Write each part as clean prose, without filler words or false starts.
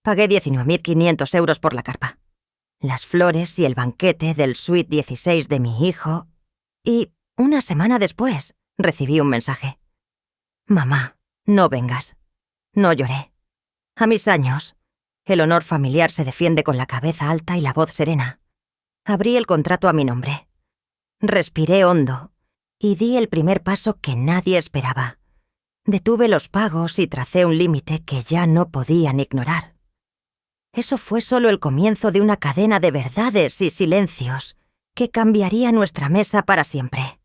Pagué 19.500 euros por la carpa, las flores y el banquete del Suite 16 de mi hijo, y una semana después recibí un mensaje. Mamá, no vengas. No lloré. A mis años, el honor familiar se defiende con la cabeza alta y la voz serena. Abrí el contrato a mi nombre. Respiré hondo y di el primer paso que nadie esperaba. Detuve los pagos y tracé un límite que ya no podían ignorar. Eso fue solo el comienzo de una cadena de verdades y silencios que cambiaría nuestra mesa para siempre.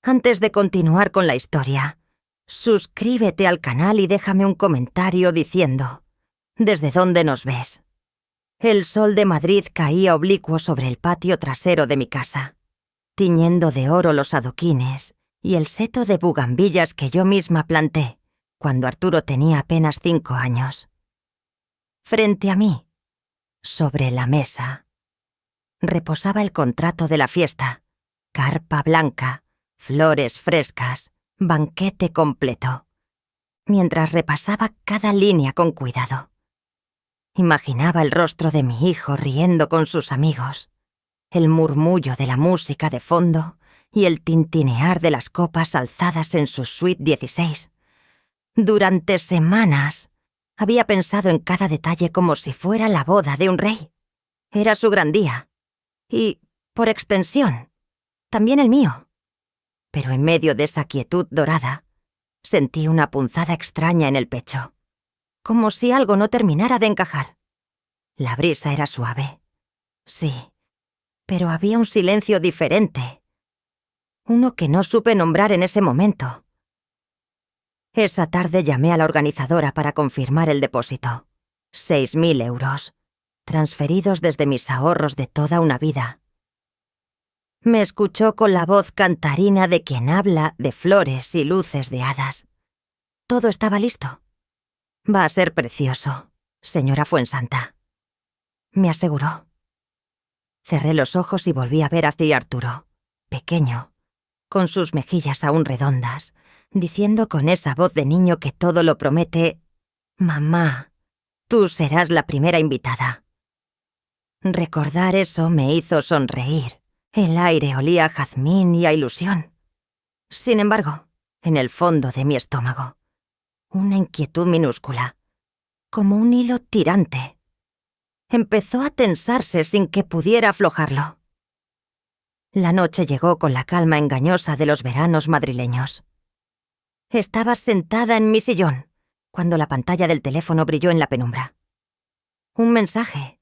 Antes de continuar con la historia, suscríbete al canal y déjame un comentario diciendo ¿desde dónde nos ves? El sol de Madrid caía oblicuo sobre el patio trasero de mi casa, tiñendo de oro los adoquines y el seto de bugambillas que yo misma planté cuando Arturo tenía apenas 5 años. Frente a mí, sobre la mesa, reposaba el contrato de la fiesta, carpa blanca, flores frescas, banquete completo. Mientras repasaba cada línea con cuidado, imaginaba el rostro de mi hijo riendo con sus amigos, el murmullo de la música de fondo y el tintinear de las copas alzadas en su Suite 16. Durante semanas había pensado en cada detalle como si fuera la boda de un rey. Era su gran día. Y, por extensión, también el mío. Pero en medio de esa quietud dorada, sentí una punzada extraña en el pecho, como si algo no terminara de encajar. La brisa era suave. Sí, pero había un silencio diferente. Uno que no supe nombrar en ese momento. Esa tarde llamé a la organizadora para confirmar el depósito. 6.000 euros, transferidos desde mis ahorros de toda una vida. Me escuchó con la voz cantarina de quien habla de flores y luces de hadas. Todo estaba listo. Va a ser precioso, señora Fuensanta, me aseguró. Cerré los ojos y volví a ver hacia Arturo, pequeño, con sus mejillas aún redondas, diciendo con esa voz de niño que todo lo promete: «Mamá, tú serás la primera invitada». Recordar eso me hizo sonreír. El aire olía a jazmín y a ilusión. Sin embargo, en el fondo de mi estómago, una inquietud minúscula, como un hilo tirante, empezó a tensarse sin que pudiera aflojarlo. La noche llegó con la calma engañosa de los veranos madrileños. Estaba sentada en mi sillón cuando la pantalla del teléfono brilló en la penumbra. Un mensaje.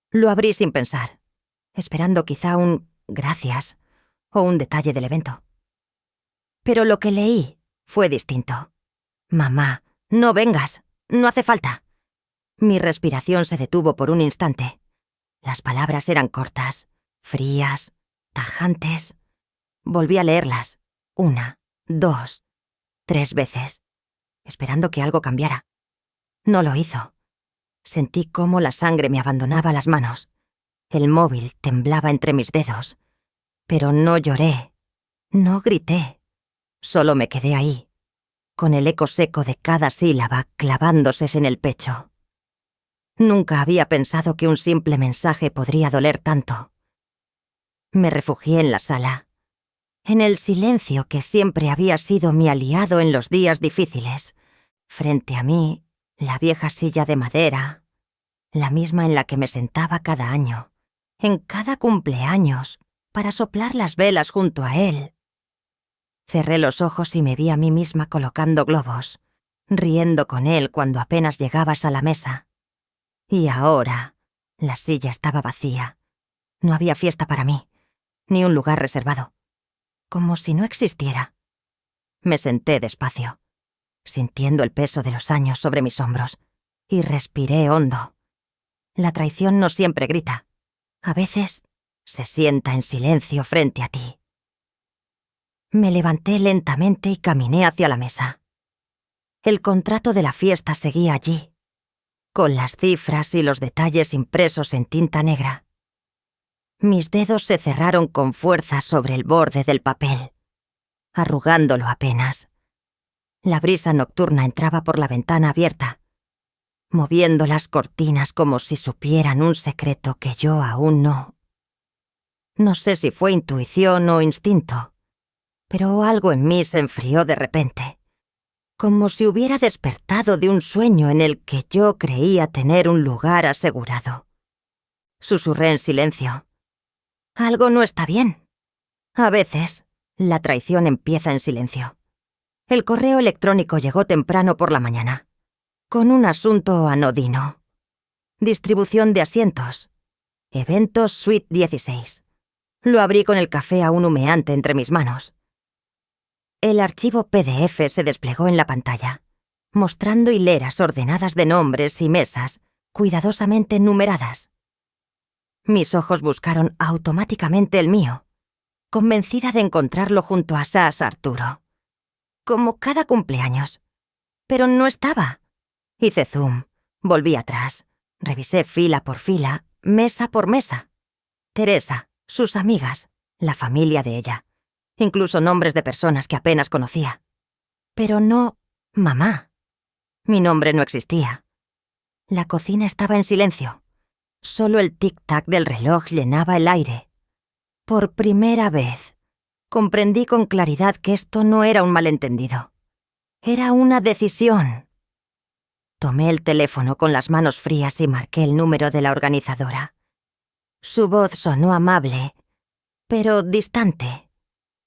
Lo abrí sin pensar, esperando quizá un «gracias» o un detalle del evento. Pero lo que leí fue distinto. «Mamá, no vengas, no hace falta». Mi respiración se detuvo por un instante. Las palabras eran cortas, frías, tajantes. Volví a leerlas, 1, 2, 3 veces, esperando que algo cambiara. No lo hizo. Sentí cómo la sangre me abandonaba las manos. El móvil temblaba entre mis dedos. Pero no lloré, no grité. Solo me quedé ahí, con el eco seco de cada sílaba clavándose en el pecho. Nunca había pensado que un simple mensaje podría doler tanto. Me refugié en la sala, en el silencio que siempre había sido mi aliado en los días difíciles. Frente a mí, la vieja silla de madera, la misma en la que me sentaba cada año, en cada cumpleaños, para soplar las velas junto a él. Cerré los ojos y me vi a mí misma colocando globos, riendo con él cuando apenas llegabas a la mesa. Y ahora, la silla estaba vacía. No había fiesta para mí, ni un lugar reservado. Como si no existiera. Me senté despacio, sintiendo el peso de los años sobre mis hombros, y respiré hondo. La traición no siempre grita. A veces se sienta en silencio frente a ti. Me levanté lentamente y caminé hacia la mesa. El contrato de la fiesta seguía allí, con las cifras y los detalles impresos en tinta negra. Mis dedos se cerraron con fuerza sobre el borde del papel, arrugándolo apenas. La brisa nocturna entraba por la ventana abierta. moviendo las cortinas como si supieran un secreto que yo aún no. No sé si fue intuición o instinto, pero algo en mí se enfrió de repente, como si hubiera despertado de un sueño en el que yo creía tener un lugar asegurado. Susurré en silencio. Algo no está bien. A veces, la traición empieza en silencio. El correo electrónico llegó temprano por la mañana, con un asunto anodino. Distribución de asientos. Eventos Suite 16. Lo abrí con el café aún humeante entre mis manos. El archivo PDF se desplegó en la pantalla, mostrando hileras ordenadas de nombres y mesas, cuidadosamente numeradas. Mis ojos buscaron automáticamente el mío, convencida de encontrarlo junto a Sas Arturo. Como cada cumpleaños. Pero no estaba. Hice zoom, volví atrás, revisé fila por fila, mesa por mesa. Teresa, sus amigas, la familia de ella, incluso nombres de personas que apenas conocía. Pero no mamá. Mi nombre no existía. La cocina estaba en silencio. Solo el tic-tac del reloj llenaba el aire. Por primera vez, comprendí con claridad que esto no era un malentendido. Era una decisión. Tomé el teléfono con las manos frías y marqué el número de la organizadora. Su voz sonó amable, pero distante,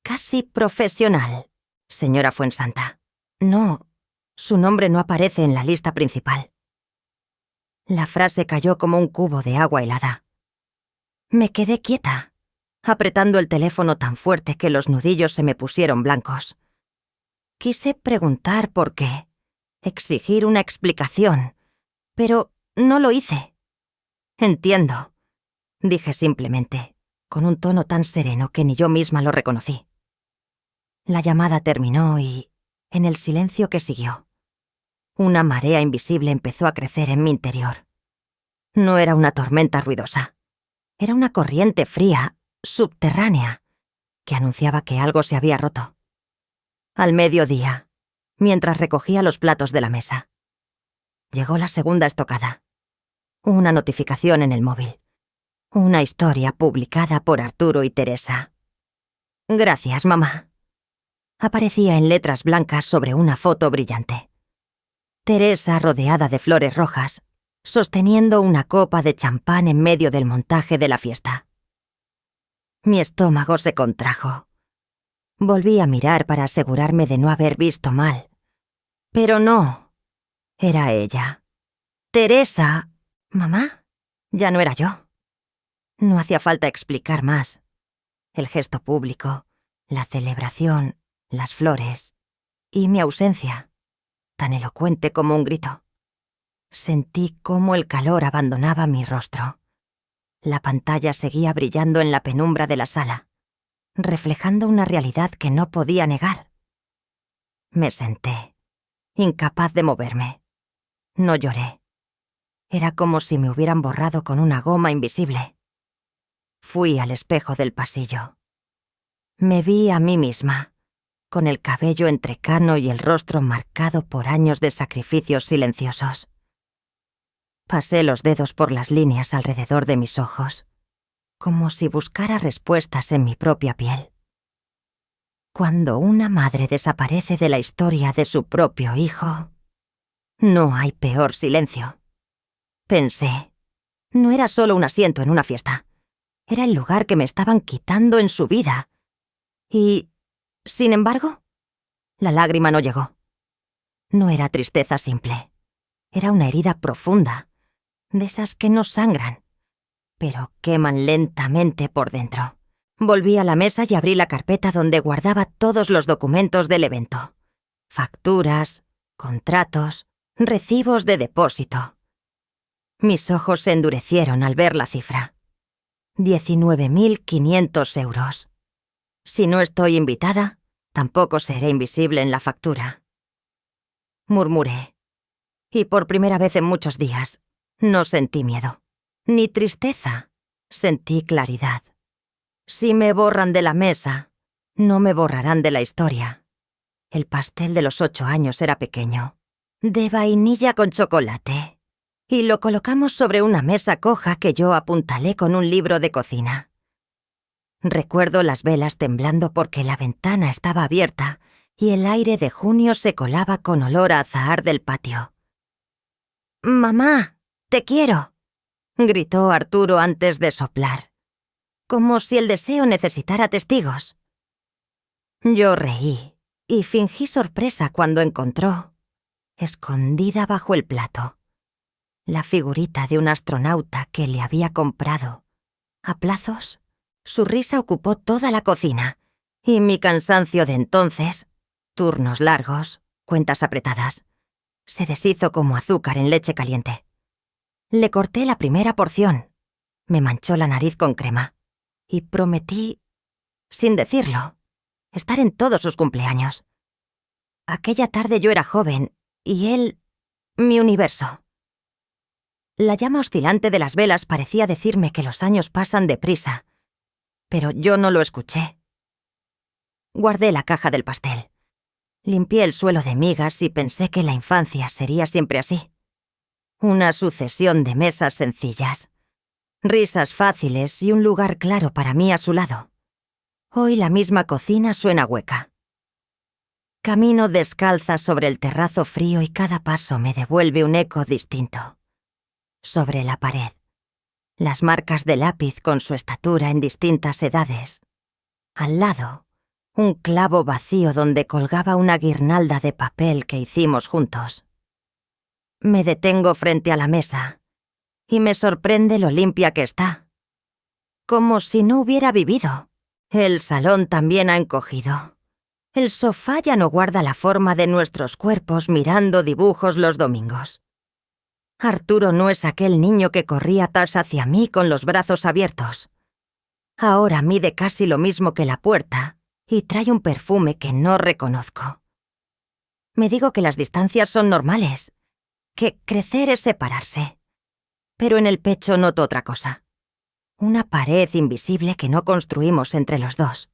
casi profesional. Señora Fuensanta. No, su nombre no aparece en la lista principal. La frase cayó como un cubo de agua helada. Me quedé quieta, apretando el teléfono tan fuerte que los nudillos se me pusieron blancos. Quise preguntar por qué, exigir una explicación, pero no lo hice. Entiendo, dije simplemente, con un tono tan sereno que ni yo misma lo reconocí. La llamada terminó y, en el silencio que siguió, una marea invisible empezó a crecer en mi interior. No era una tormenta ruidosa. Era una corriente fría, subterránea, que anunciaba que algo se había roto. Al mediodía, mientras recogía los platos de la mesa, llegó la segunda estocada. Una notificación en el móvil. Una historia publicada por Arturo y Teresa. Gracias, mamá. Aparecía en letras blancas sobre una foto brillante. Teresa rodeada de flores rojas, sosteniendo una copa de champán en medio del montaje de la fiesta. Mi estómago se contrajo. Volví a mirar para asegurarme de no haber visto mal. Pero no. Era ella. Teresa. ¿Mamá? Ya no era yo. No hacía falta explicar más. El gesto público, la celebración, las flores y mi ausencia, tan elocuente como un grito. Sentí cómo el calor abandonaba mi rostro. La pantalla seguía brillando en la penumbra de la sala, reflejando una realidad que no podía negar. Me senté, incapaz de moverme. No lloré. Era como si me hubieran borrado con una goma invisible. Fui al espejo del pasillo. Me vi a mí misma, con el cabello entrecano y el rostro marcado por años de sacrificios silenciosos. Pasé los dedos por las líneas alrededor de mis ojos, como si buscara respuestas en mi propia piel. Cuando una madre desaparece de la historia de su propio hijo, no hay peor silencio. Pensé, no era solo un asiento en una fiesta, era el lugar que me estaban quitando en su vida. Y, sin embargo, la lágrima no llegó. No era tristeza simple, era una herida profunda, de esas que no sangran, pero queman lentamente por dentro. Volví a la mesa y abrí la carpeta donde guardaba todos los documentos del evento. Facturas, contratos, recibos de depósito. Mis ojos se endurecieron al ver la cifra. 19.500 euros. Si no estoy invitada, tampoco seré invisible en la factura. Murmuré. Y por primera vez en muchos días, no sentí miedo, ni tristeza, sentí claridad. Si me borran de la mesa, no me borrarán de la historia. El pastel de los 8 años era pequeño, de vainilla con chocolate. y lo colocamos sobre una mesa coja que yo apuntalé con un libro de cocina. Recuerdo las velas temblando porque la ventana estaba abierta y el aire de junio se colaba con olor a azahar del patio. «Mamá, te quiero», gritó Arturo antes de soplar, como si el deseo necesitara testigos. Yo reí y fingí sorpresa cuando encontró, escondida bajo el plato, la figurita de un astronauta que le había comprado. A plazos, su risa ocupó toda la cocina, y mi cansancio de entonces, turnos largos, cuentas apretadas, se deshizo como azúcar en leche caliente. Le corté la primera porción, me manchó la nariz con crema, y prometí, sin decirlo, estar en todos sus cumpleaños. Aquella tarde yo era joven, y él, mi universo. La llama oscilante de las velas parecía decirme que los años pasan deprisa, pero yo no lo escuché. Guardé la caja del pastel. Limpié el suelo de migas y pensé que la infancia sería siempre así. Una sucesión de mesas sencillas, risas fáciles y un lugar claro para mí a su lado. Hoy la misma cocina suena hueca. Camino descalza sobre el terrazo frío y cada paso me devuelve un eco distinto. Sobre la pared, las marcas de lápiz con su estatura en distintas edades. Al lado, un clavo vacío donde colgaba una guirnalda de papel que hicimos juntos. Me detengo frente a la mesa y me sorprende lo limpia que está. Como si no hubiera vivido. El salón también ha encogido. El sofá ya no guarda la forma de nuestros cuerpos mirando dibujos los domingos. Arturo no es aquel niño que corría atrás hacia mí con los brazos abiertos. Ahora mide casi lo mismo que la puerta y trae un perfume que no reconozco. Me digo que las distancias son normales, que crecer es separarse. Pero en el pecho noto otra cosa. Una pared invisible que no construimos entre los dos.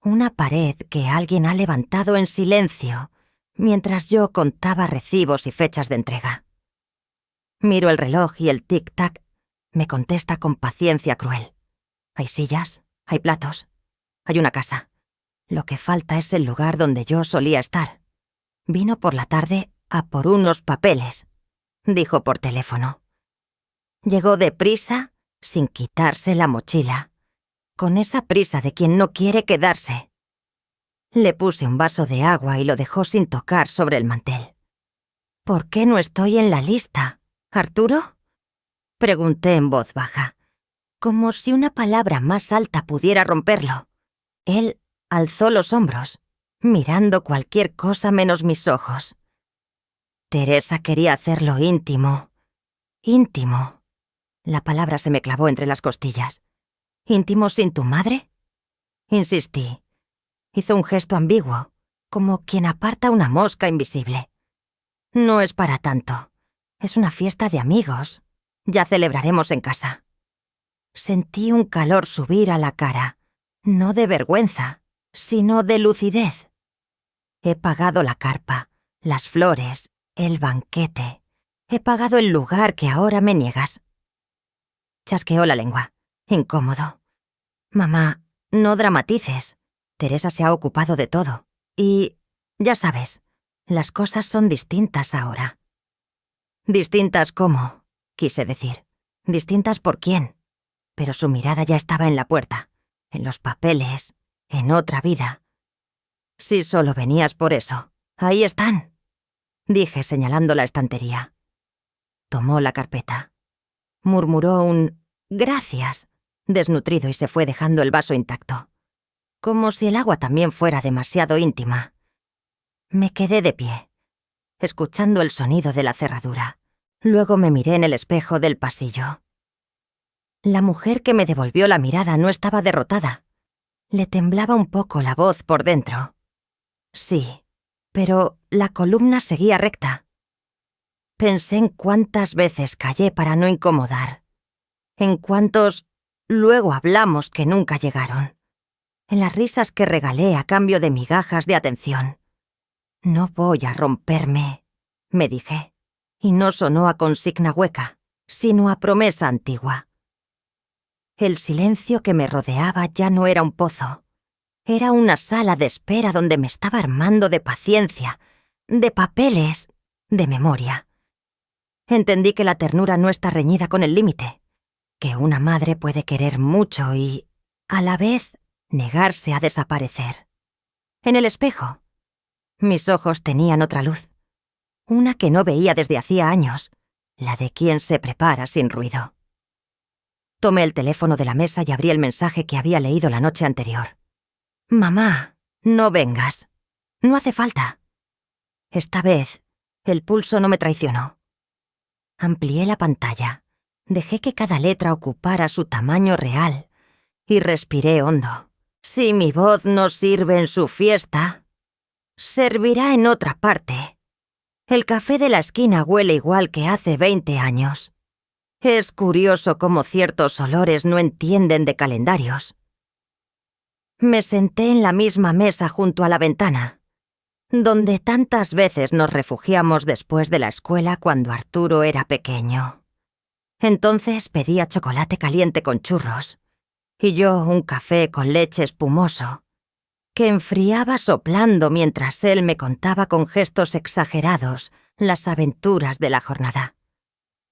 Una pared que alguien ha levantado en silencio mientras yo contaba recibos y fechas de entrega. Miro el reloj y el tic-tac me contesta con paciencia cruel. Hay sillas, hay platos, hay una casa. Lo que falta es el lugar donde yo solía estar. Vino por la tarde a por unos papeles, dijo por teléfono. Llegó deprisa, sin quitarse la mochila, con esa prisa de quien no quiere quedarse. Le puse un vaso de agua y lo dejó sin tocar sobre el mantel. ¿Por qué no estoy en la lista, Arturo? Pregunté en voz baja, como si una palabra más alta pudiera romperlo. Él alzó los hombros, mirando cualquier cosa menos mis ojos. Teresa quería hacerlo íntimo. Íntimo. La palabra se me clavó entre las costillas. ¿Íntimo sin tu madre? Insistí. Hizo un gesto ambiguo, como quien aparta una mosca invisible. No es para tanto. Es una fiesta de amigos. Ya celebraremos en casa. Sentí un calor subir a la cara, no de vergüenza, sino de lucidez. He pagado la carpa, las flores, el banquete. He pagado el lugar que ahora me niegas. Chasqueó la lengua, incómodo. Mamá, no dramatices. Teresa se ha ocupado de todo. Y, ya sabes, las cosas son distintas ahora. ¿Distintas cómo? Quise decir. ¿Distintas por quién? Pero su mirada ya estaba en la puerta, en los papeles, en otra vida. Si solo venías por eso, ahí están, dije señalando la estantería. Tomó la carpeta. Murmuró un «gracias», desnutrido y se fue dejando el vaso intacto. Como si el agua también fuera demasiado íntima. Me quedé de pie, escuchando el sonido de la cerradura. Luego me miré en el espejo del pasillo. La mujer que me devolvió la mirada no estaba derrotada. Le temblaba un poco la voz por dentro. Sí, pero la columna seguía recta. Pensé en cuántas veces callé para no incomodar. En cuántos luego hablamos que nunca llegaron. En las risas que regalé a cambio de migajas de atención. No voy a romperme, me dije, y no sonó a consigna hueca, sino a promesa antigua. El silencio que me rodeaba ya no era un pozo. Era una sala de espera donde me estaba armando de paciencia, de papeles, de memoria. Entendí que la ternura no está reñida con el límite, que una madre puede querer mucho y, a la vez, negarse a desaparecer. En el espejo, mis ojos tenían otra luz, una que no veía desde hacía años, la de quien se prepara sin ruido. Tomé el teléfono de la mesa y abrí el mensaje que había leído la noche anterior. «Mamá, no vengas. No hace falta». Esta vez, el pulso no me traicionó. Amplié la pantalla, dejé que cada letra ocupara su tamaño real y respiré hondo. Si mi voz no sirve en su fiesta, servirá en otra parte. El café de la esquina huele igual que hace 20 años. Es curioso cómo ciertos olores no entienden de calendarios. Me senté en la misma mesa junto a la ventana, donde tantas veces nos refugiamos después de la escuela cuando Arturo era pequeño. Entonces pedía chocolate caliente con churros, y yo un café con leche espumoso, que enfriaba soplando mientras él me contaba con gestos exagerados las aventuras de la jornada.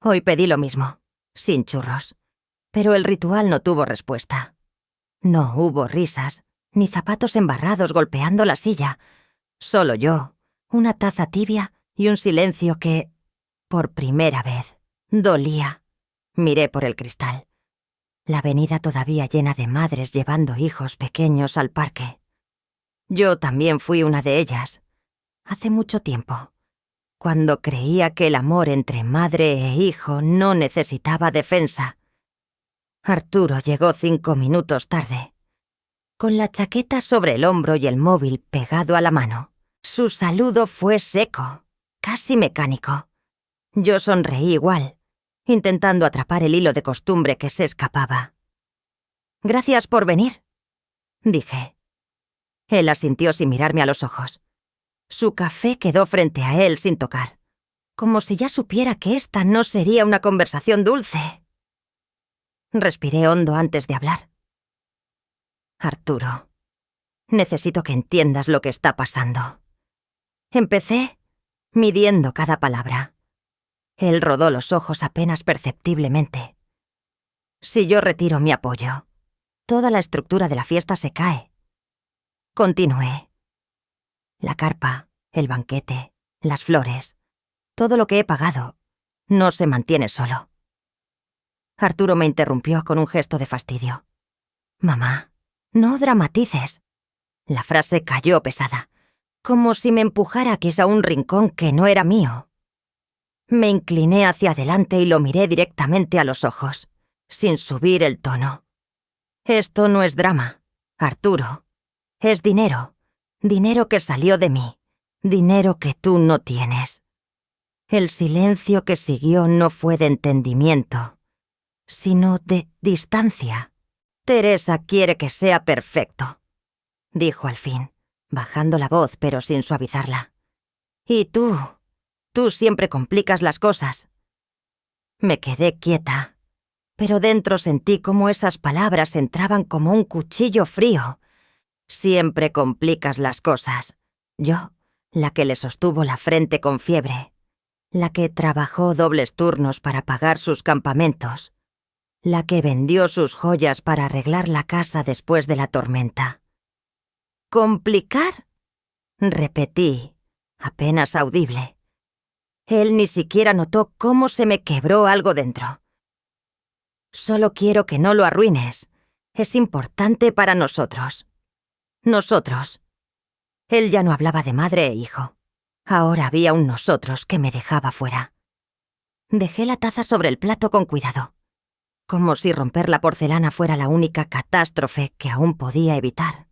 Hoy pedí lo mismo, sin churros, pero el ritual no tuvo respuesta. No hubo risas, ni zapatos embarrados golpeando la silla. Solo yo, una taza tibia y un silencio que, por primera vez, dolía. Miré por el cristal. La avenida todavía llena de madres llevando hijos pequeños al parque. Yo también fui una de ellas, hace mucho tiempo, cuando creía que el amor entre madre e hijo no necesitaba defensa. Arturo llegó 5 minutos tarde, con la chaqueta sobre el hombro y el móvil pegado a la mano. Su saludo fue seco, casi mecánico. Yo sonreí igual, intentando atrapar el hilo de costumbre que se escapaba. «Gracias por venir», dije. Él asintió sin mirarme a los ojos. Su café quedó frente a él sin tocar, como si ya supiera que esta no sería una conversación dulce. Respiré hondo antes de hablar. «Arturo, necesito que entiendas lo que está pasando». Empecé midiendo cada palabra. Él rodó los ojos apenas perceptiblemente. Si yo retiro mi apoyo, toda la estructura de la fiesta se cae. Continué. La carpa, el banquete, las flores, todo lo que he pagado, no se mantiene solo. Arturo me interrumpió con un gesto de fastidio. «Mamá, no dramatices». La frase cayó pesada, como si me empujara quizá a un rincón que no era mío. Me incliné hacia adelante y lo miré directamente a los ojos, sin subir el tono. «Esto no es drama, Arturo. Es dinero. Dinero que salió de mí. Dinero que tú no tienes». El silencio que siguió no fue de entendimiento, sino de distancia. «Teresa quiere que sea perfecto», dijo al fin, bajando la voz pero sin suavizarla. «Y tú siempre complicas las cosas». Me quedé quieta, pero dentro sentí cómo esas palabras entraban como un cuchillo frío. «Siempre complicas las cosas». Yo, la que le sostuvo la frente con fiebre, la que trabajó dobles turnos para pagar sus campamentos, la que vendió sus joyas para arreglar la casa después de la tormenta. «¿Complicar?», repetí, apenas audible. Él ni siquiera notó cómo se me quebró algo dentro. «Solo quiero que no lo arruines. Es importante para nosotros». Nosotros. Él ya no hablaba de madre e hijo. Ahora había un nosotros que me dejaba fuera. Dejé la taza sobre el plato con cuidado, como si romper la porcelana fuera la única catástrofe que aún podía evitar.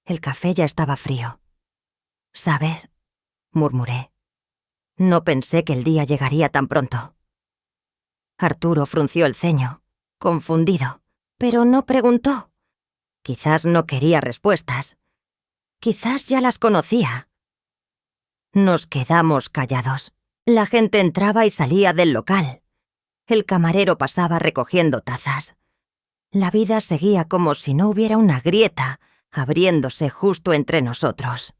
El café ya estaba frío. «¿Sabes?», murmuré. «No pensé que el día llegaría tan pronto». Arturo frunció el ceño, confundido, pero no preguntó. Quizás no quería respuestas. Quizás ya las conocía. Nos quedamos callados. La gente entraba y salía del local. El camarero pasaba recogiendo tazas. La vida seguía como si no hubiera una grieta abriéndose justo entre nosotros.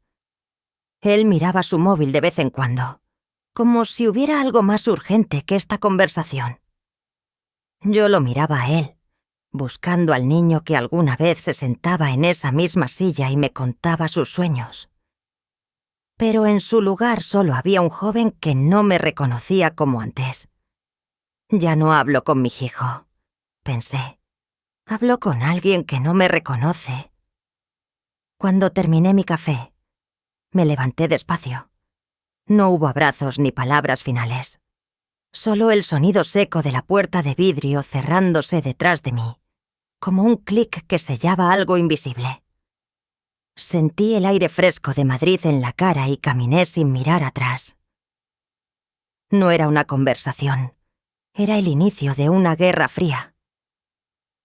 Él miraba su móvil de vez en cuando, como si hubiera algo más urgente que esta conversación. Yo lo miraba a él, buscando al niño que alguna vez se sentaba en esa misma silla y me contaba sus sueños. Pero en su lugar solo había un joven que no me reconocía como antes. Ya no hablo con mi hijo, pensé. Hablo con alguien que no me reconoce. Cuando terminé mi café, me levanté despacio. No hubo abrazos ni palabras finales. Solo el sonido seco de la puerta de vidrio cerrándose detrás de mí, como un clic que sellaba algo invisible. Sentí el aire fresco de Madrid en la cara y caminé sin mirar atrás. No era una conversación, era el inicio de una guerra fría.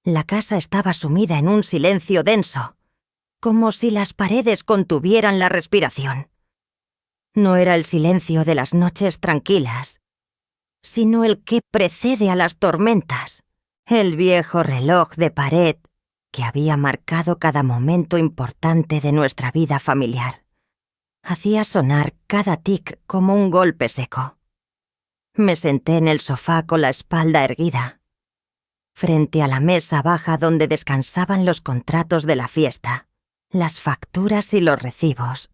La casa estaba sumida en un silencio denso, como si las paredes contuvieran la respiración. No era el silencio de las noches tranquilas, sino el que precede a las tormentas, el viejo reloj de pared que había marcado cada momento importante de nuestra vida familiar. Hacía sonar cada tic como un golpe seco. Me senté en el sofá con la espalda erguida, frente a la mesa baja donde descansaban los contratos de la fiesta, las facturas y los recibos.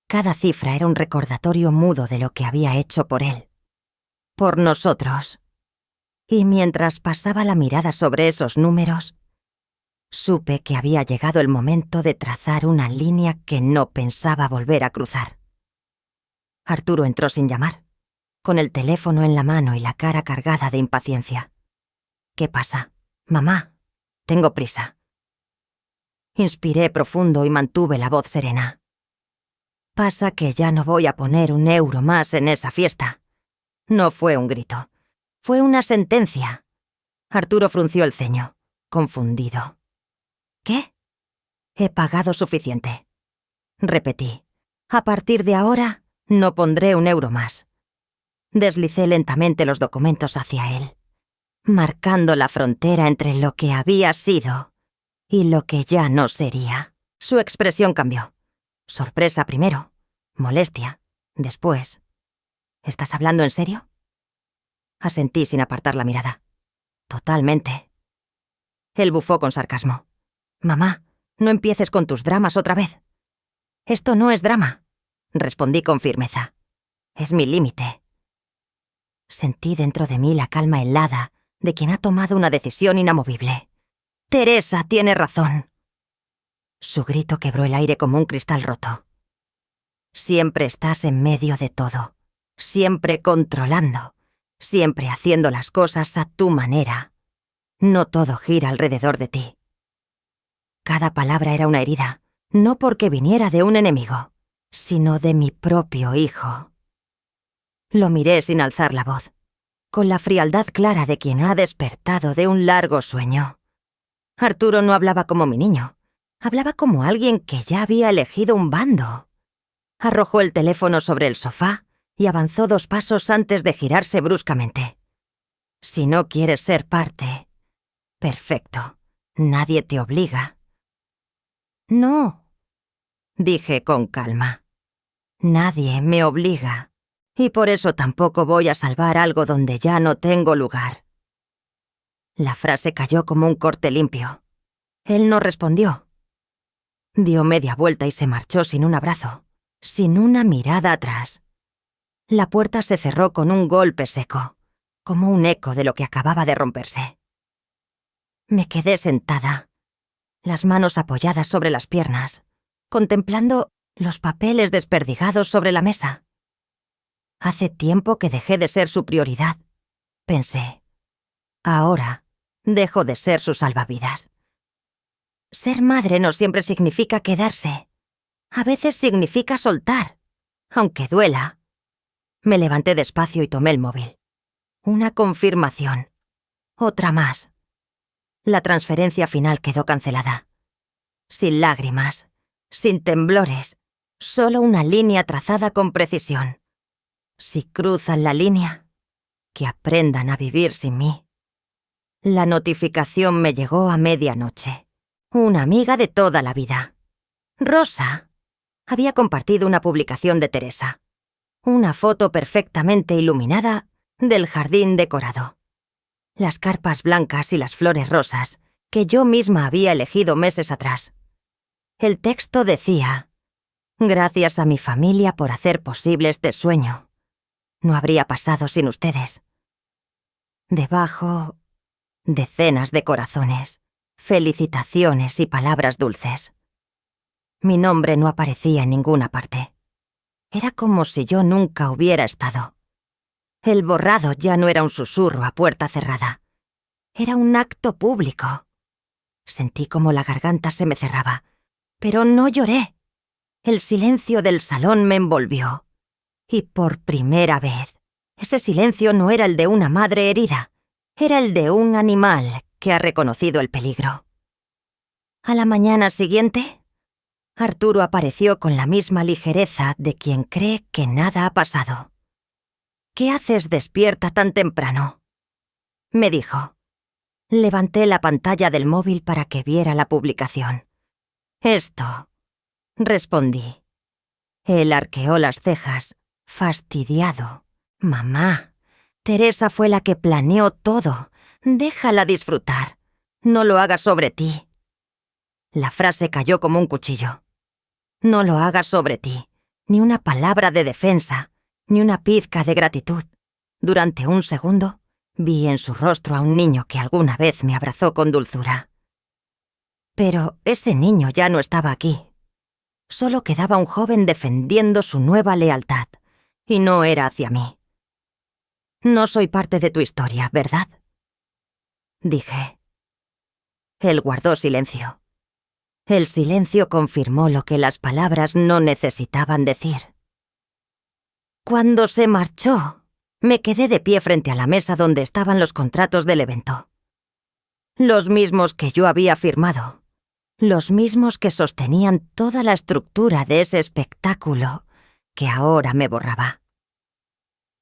Cada cifra era un recordatorio mudo de lo que había hecho por él, por nosotros. Y mientras pasaba la mirada sobre esos números, supe que había llegado el momento de trazar una línea que no pensaba volver a cruzar. Arturo entró sin llamar, con el teléfono en la mano y la cara cargada de impaciencia. «¿Qué pasa? Mamá, tengo prisa». Inspiré profundo y mantuve la voz serena. «Pasa que ya no voy a poner un euro más en esa fiesta». No fue un grito, fue una sentencia. Arturo frunció el ceño, confundido. «¿Qué?» «He pagado suficiente». Repetí. «A partir de ahora, no pondré un euro más». Deslicé lentamente los documentos hacia él, marcando la frontera entre lo que había sido y lo que ya no sería. Su expresión cambió. Sorpresa primero, molestia, después. «¿Estás hablando en serio?» Asentí sin apartar la mirada. «Totalmente». Él bufó con sarcasmo. «Mamá, no empieces con tus dramas otra vez». «Esto no es drama», respondí con firmeza. «Es mi límite». Sentí dentro de mí la calma helada de quien ha tomado una decisión inamovible. «Teresa tiene razón». Su grito quebró el aire como un cristal roto. «Siempre estás en medio de todo, siempre controlando, siempre haciendo las cosas a tu manera. No todo gira alrededor de ti». Cada palabra era una herida, no porque viniera de un enemigo, sino de mi propio hijo. Lo miré sin alzar la voz, con la frialdad clara de quien ha despertado de un largo sueño. Arturo no hablaba como mi niño, hablaba como alguien que ya había elegido un bando. Arrojó el teléfono sobre el sofá y avanzó 2 pasos antes de girarse bruscamente. «Si no quieres ser parte, perfecto, nadie te obliga». «No», dije con calma. «Nadie me obliga. Y por eso tampoco voy a salvar algo donde ya no tengo lugar». La frase cayó como un corte limpio. Él no respondió. Dio media vuelta y se marchó sin un abrazo, sin una mirada atrás. La puerta se cerró con un golpe seco, como un eco de lo que acababa de romperse. Me quedé sentada, las manos apoyadas sobre las piernas, contemplando los papeles desperdigados sobre la mesa. Hace tiempo que dejé de ser su prioridad, pensé. Ahora dejo de ser su salvavidas. Ser madre no siempre significa quedarse. A veces significa soltar, aunque duela. Me levanté despacio y tomé el móvil. Una confirmación. Otra más. La transferencia final quedó cancelada. Sin lágrimas, sin temblores, solo una línea trazada con precisión. Si cruzan la línea, que aprendan a vivir sin mí. La notificación me llegó a medianoche. Una amiga de toda la vida. Rosa había compartido una publicación de Teresa. Una foto perfectamente iluminada del jardín decorado. Las carpas blancas y las flores rosas que yo misma había elegido meses atrás. El texto decía: gracias a mi familia por hacer posible este sueño. No habría pasado sin ustedes. Debajo, decenas de corazones, felicitaciones y palabras dulces. Mi nombre no aparecía en ninguna parte. Era como si yo nunca hubiera estado. El borrado ya no era un susurro a puerta cerrada. Era un acto público. Sentí como la garganta se me cerraba, pero no lloré. El silencio del salón me envolvió. Y por primera vez, ese silencio no era el de una madre herida, era el de un animal que ha reconocido el peligro. A la mañana siguiente, Arturo apareció con la misma ligereza de quien cree que nada ha pasado. «¿Qué haces despierta tan temprano?», me dijo. Levanté la pantalla del móvil para que viera la publicación. «Esto», respondí. Él arqueó las cejas, fastidiado. «Mamá, Teresa fue la que planeó todo. Déjala disfrutar. No lo hagas sobre ti». La frase cayó como un cuchillo. No lo hagas sobre ti. Ni una palabra de defensa, ni una pizca de gratitud. Durante un segundo, vi en su rostro a un niño que alguna vez me abrazó con dulzura. Pero ese niño ya no estaba aquí. Solo quedaba un joven defendiendo su nueva lealtad, y no era hacia mí. «No soy parte de tu historia, ¿verdad?», dije. Él guardó silencio. El silencio confirmó lo que las palabras no necesitaban decir. Cuando se marchó, me quedé de pie frente a la mesa donde estaban los contratos del evento. Los mismos que yo había firmado. Los mismos que sostenían toda la estructura de ese espectáculo que ahora me borraba.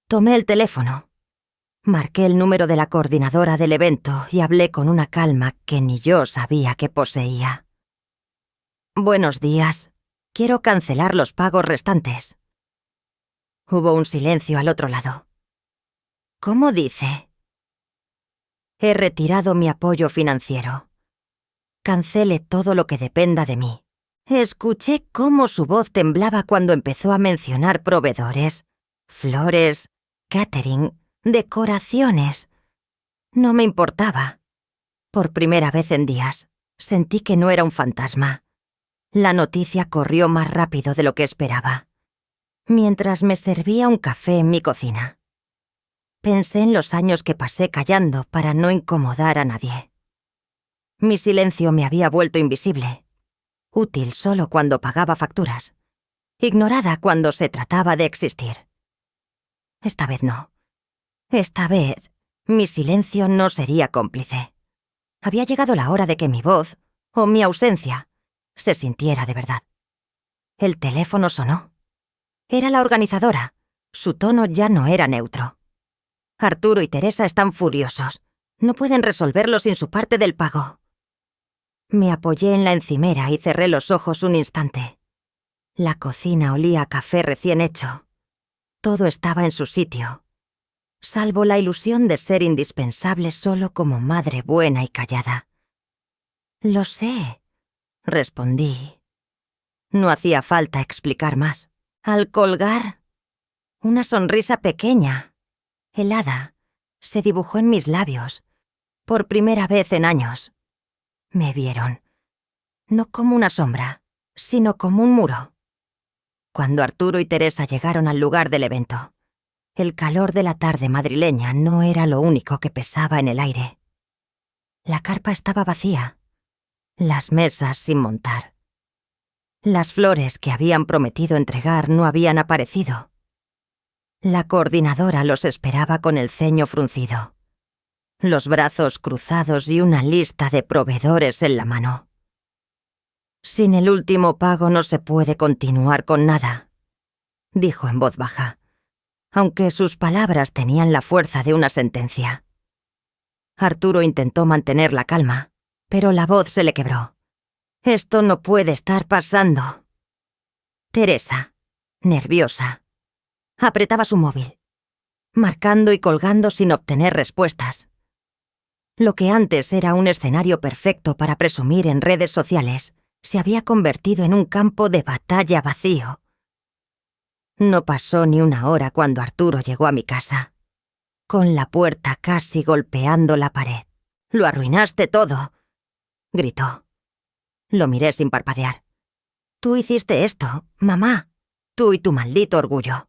Tomé el teléfono. Marqué el número de la coordinadora del evento y hablé con una calma que ni yo sabía que poseía. «Buenos días. Quiero cancelar los pagos restantes». Hubo un silencio al otro lado. «¿Cómo dice?». «He retirado mi apoyo financiero. Cancele todo lo que dependa de mí». Escuché cómo su voz temblaba cuando empezó a mencionar proveedores, flores, catering, decoraciones. No me importaba. Por primera vez en días, sentí que no era un fantasma. La noticia corrió más rápido de lo que esperaba. Mientras me servía un café en mi cocina, pensé en los años que pasé callando para no incomodar a nadie. Mi silencio me había vuelto invisible, útil solo cuando pagaba facturas, ignorada cuando se trataba de existir. Esta vez no. Esta vez, mi silencio no sería cómplice. Había llegado la hora de que mi voz, o mi ausencia, se sintiera de verdad. El teléfono sonó. Era la organizadora. Su tono ya no era neutro. «Arturo y Teresa están furiosos. No pueden resolverlo sin su parte del pago». Me apoyé en la encimera y cerré los ojos un instante. La cocina olía a café recién hecho. Todo estaba en su sitio, salvo la ilusión de ser indispensable solo como madre buena y callada. «Lo sé», respondí. No hacía falta explicar más. Al colgar, una sonrisa pequeña, helada, se dibujó en mis labios, por primera vez en años. Me vieron, no como una sombra, sino como un muro. Cuando Arturo y Teresa llegaron al lugar del evento, el calor de la tarde madrileña no era lo único que pesaba en el aire. La carpa estaba vacía, las mesas sin montar. Las flores que habían prometido entregar no habían aparecido. La coordinadora los esperaba con el ceño fruncido, los brazos cruzados y una lista de proveedores en la mano. «Sin el último pago no se puede continuar con nada», dijo en voz baja. aunque sus palabras tenían la fuerza de una sentencia. Arturo intentó mantener la calma, pero la voz se le quebró. «Esto no puede estar pasando». Teresa, nerviosa, apretaba su móvil, marcando y colgando sin obtener respuestas. Lo que antes era un escenario perfecto para presumir en redes sociales se había convertido en un campo de batalla vacío. No pasó ni una hora cuando Arturo llegó a mi casa, con la puerta casi golpeando la pared. «¡Lo arruinaste todo!», gritó. Lo miré sin parpadear. «Tú hiciste esto, mamá. Tú y tu maldito orgullo».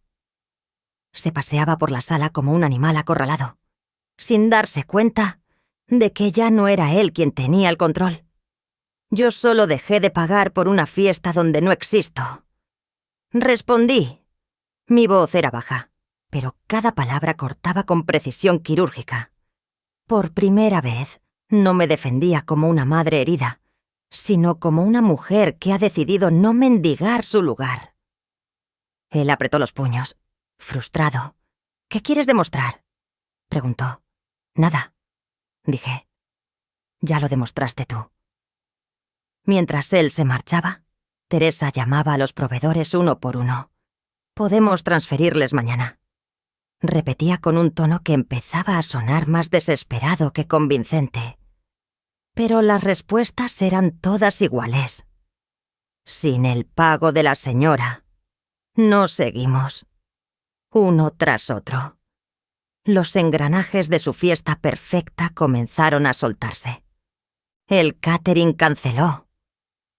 Se paseaba por la sala como un animal acorralado, sin darse cuenta de que ya no era él quien tenía el control. Yo solo dejé de pagar por una fiesta donde no existo. Respondí. Mi voz era baja, pero cada palabra cortaba con precisión quirúrgica. Por primera vez, no me defendía como una madre herida, sino como una mujer que ha decidido no mendigar su lugar. Él apretó los puños, frustrado. «¿Qué quieres demostrar?», preguntó. «Nada», dije. «Ya lo demostraste tú». Mientras él se marchaba, Teresa llamaba a los proveedores uno por uno. «Podemos transferirles mañana», repetía con un tono que empezaba a sonar más desesperado que convincente. Pero las respuestas eran todas iguales. «Sin el pago de la señora, no seguimos». Uno tras otro. Los engranajes de su fiesta perfecta comenzaron a soltarse. El catering canceló.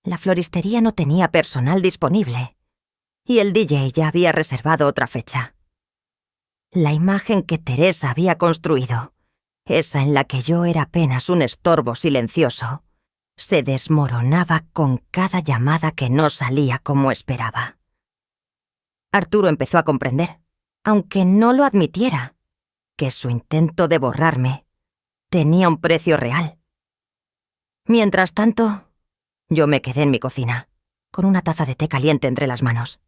La floristería no tenía personal disponible. Y el DJ ya había reservado otra fecha. La imagen que Teresa había construido, esa en la que yo era apenas un estorbo silencioso, se desmoronaba con cada llamada que no salía como esperaba. Arturo empezó a comprender, aunque no lo admitiera, que su intento de borrarme tenía un precio real. Mientras tanto, yo me quedé en mi cocina, con una taza de té caliente entre las manos.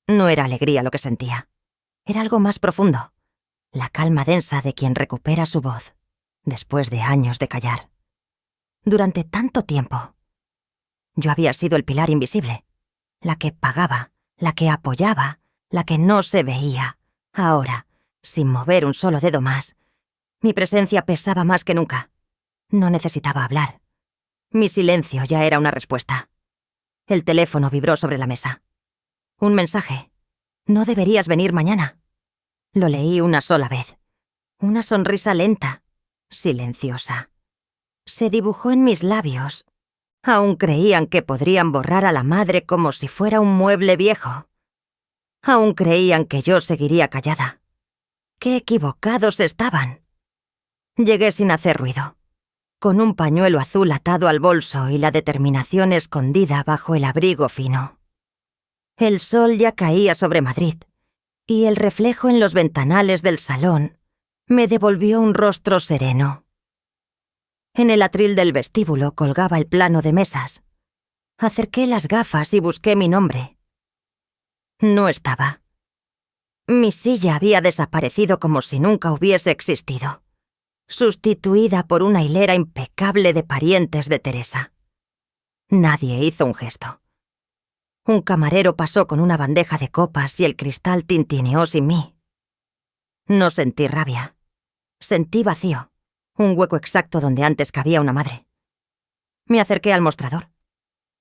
No era alegría lo que sentía, era algo más profundo, la calma densa de quien recupera su voz, después de años de callar. Durante tanto tiempo, yo había sido el pilar invisible, la que pagaba, la que apoyaba, la que no se veía. Ahora, sin mover un solo dedo más, mi presencia pesaba más que nunca. No necesitaba hablar. Mi silencio ya era una respuesta. El teléfono vibró sobre la mesa. Un mensaje. «No deberías venir mañana». Lo leí una sola vez. Una sonrisa lenta, silenciosa. Se dibujó en mis labios. Aún creían que podrían borrar a la madre como si fuera un mueble viejo. Aún creían que yo seguiría callada. ¡Qué equivocados estaban! Llegué sin hacer ruido, con un pañuelo azul atado al bolso y la determinación escondida bajo el abrigo fino. El sol ya caía sobre Madrid, y el reflejo en los ventanales del salón me devolvió un rostro sereno. En el atril del vestíbulo colgaba el plano de mesas. Acerqué las gafas y busqué mi nombre. No estaba. Mi silla había desaparecido como si nunca hubiese existido, sustituida por una hilera impecable de parientes de Teresa. Nadie hizo un gesto. Un camarero pasó con una bandeja de copas y el cristal tintineó sin mí. No sentí rabia. Sentí vacío, un hueco exacto donde antes cabía una madre. Me acerqué al mostrador.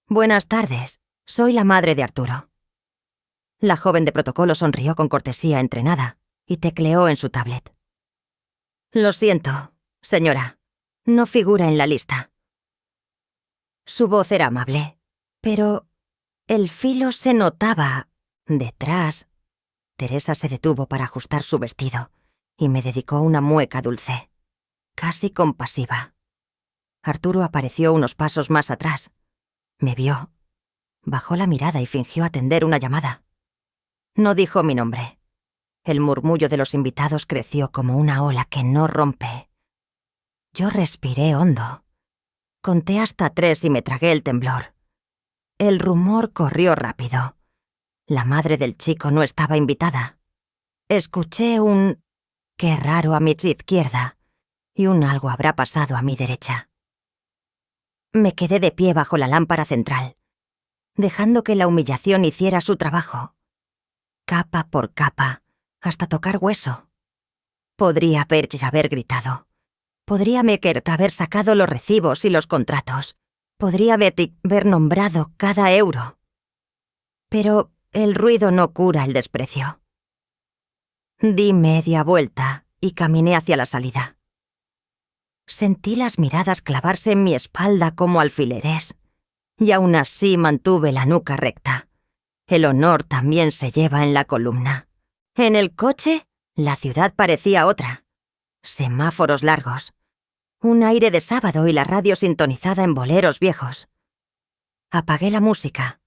«Buenas tardes, soy la madre de Arturo». La joven de protocolo sonrió con cortesía entrenada y tecleó en su tablet. «Lo siento, señora, no figura en la lista». Su voz era amable, pero el filo se notaba detrás. Teresa se detuvo para ajustar su vestido y me dedicó una mueca dulce, casi compasiva. Arturo apareció unos pasos más atrás. Me vio, bajó la mirada y fingió atender una llamada. No dijo mi nombre. El murmullo de los invitados creció como una ola que no rompe. Yo respiré hondo. Conté hasta 3 y me tragué el temblor. El rumor corrió rápido. La madre del chico no estaba invitada. escuché un «qué raro» a mi izquierda y un «algo habrá pasado» a mi derecha. Me quedé de pie bajo la lámpara central, dejando que la humillación hiciera su trabajo, capa por capa, hasta tocar hueso. Podría haber gritado. Podría Meckert haber sacado los recibos y los contratos. Podría Betty haber nombrado cada euro. Pero el ruido no cura el desprecio. Di media vuelta y caminé hacia la salida. Sentí las miradas clavarse en mi espalda como alfileres, y aún así mantuve la nuca recta. El honor también se lleva en la columna. En el coche, la ciudad parecía otra. Semáforos largos, un aire de sábado y la radio sintonizada en boleros viejos. Apagué la música.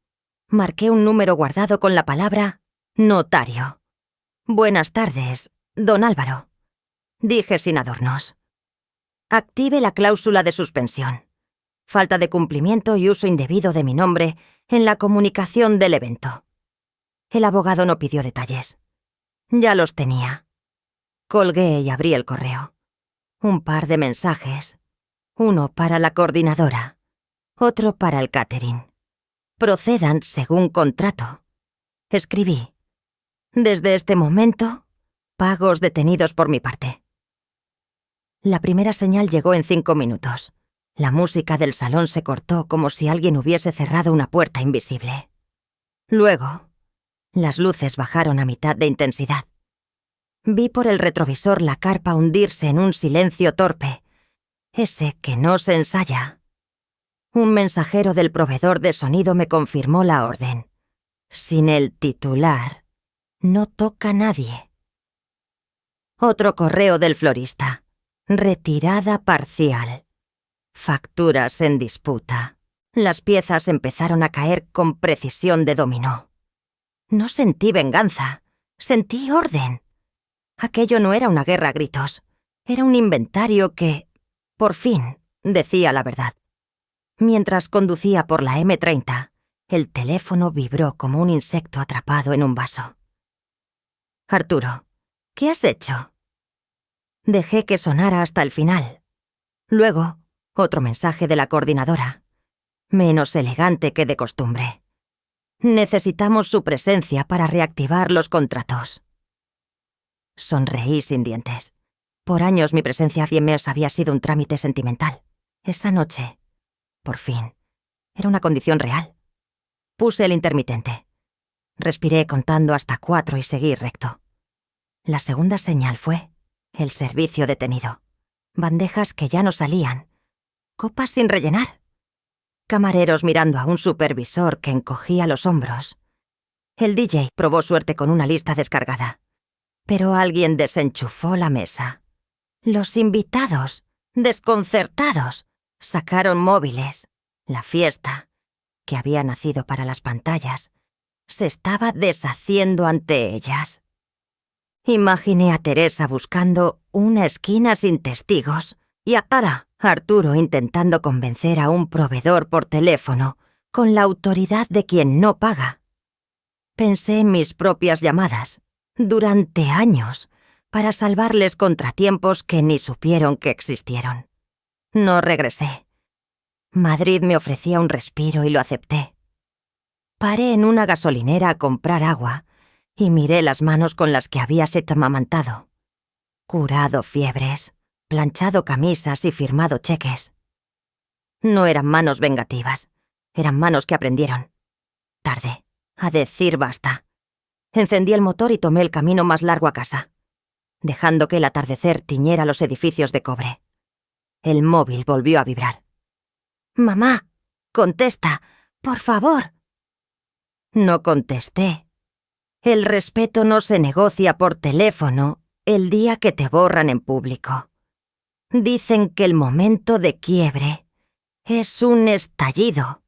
Marqué un número guardado con la palabra «notario». «Buenas tardes, don Álvaro», dije sin adornos. Active la cláusula de suspensión. Falta de cumplimiento y uso indebido de mi nombre en la comunicación del evento. El abogado no pidió detalles. Ya los tenía. Colgué y abrí el correo. Un par de mensajes. Uno para la coordinadora. Otro para el catering. Procedan según contrato. Escribí: «Desde este momento, pagos detenidos por mi parte». La primera señal llegó en 5 minutos. La música del salón se cortó como si alguien hubiese cerrado una puerta invisible. Luego, las luces bajaron a mitad de intensidad. Vi por el retrovisor la carpa hundirse en un silencio torpe, ese que no se ensaya. Un mensajero del proveedor de sonido me confirmó la orden. Sin el titular, no toca nadie. Otro correo del florista. Retirada parcial. Facturas en disputa. Las piezas empezaron a caer con precisión de dominó. No sentí venganza, sentí orden. Aquello no era una guerra a gritos, era un inventario que, por fin, decía la verdad. Mientras conducía por la M30, el teléfono vibró como un insecto atrapado en un vaso. «Arturo, ¿qué has hecho?» Dejé que sonara hasta el final. Luego, otro mensaje de la coordinadora, menos elegante que de costumbre. «Necesitamos su presencia para reactivar los contratos». Sonreí sin dientes. Por años mi presencia a Fiemers había sido un trámite sentimental. Esa noche, por fin, era una condición real. Puse el intermitente. Respiré contando hasta 4 y seguí recto. La segunda señal fue el servicio detenido. Bandejas que ya no salían. Copas sin rellenar. Camareros mirando a un supervisor que encogía los hombros. El DJ probó suerte con una lista descargada. Pero alguien desenchufó la mesa. Los invitados, desconcertados, sacaron móviles. La fiesta, que había nacido para las pantallas, se estaba deshaciendo ante ellas. Imaginé a Teresa buscando una esquina sin testigos y a Arturo intentando convencer a un proveedor por teléfono con la autoridad de quien no paga. Pensé en mis propias llamadas, durante años, para salvarles contratiempos que ni supieron que existieron. No regresé. Madrid me ofrecía un respiro y lo acepté. Paré en una gasolinera a comprar agua y miré las manos con las que había amamantado. Curado fiebres, planchado camisas y firmado cheques. No eran manos vengativas, eran manos que aprendieron. Tarde, a decir basta. Encendí el motor y tomé el camino más largo a casa, dejando que el atardecer tiñera los edificios de cobre. El móvil volvió a vibrar. «Mamá, contesta, por favor». No contesté. El respeto no se negocia por teléfono el día que te borran en público. Dicen que el momento de quiebre es un estallido.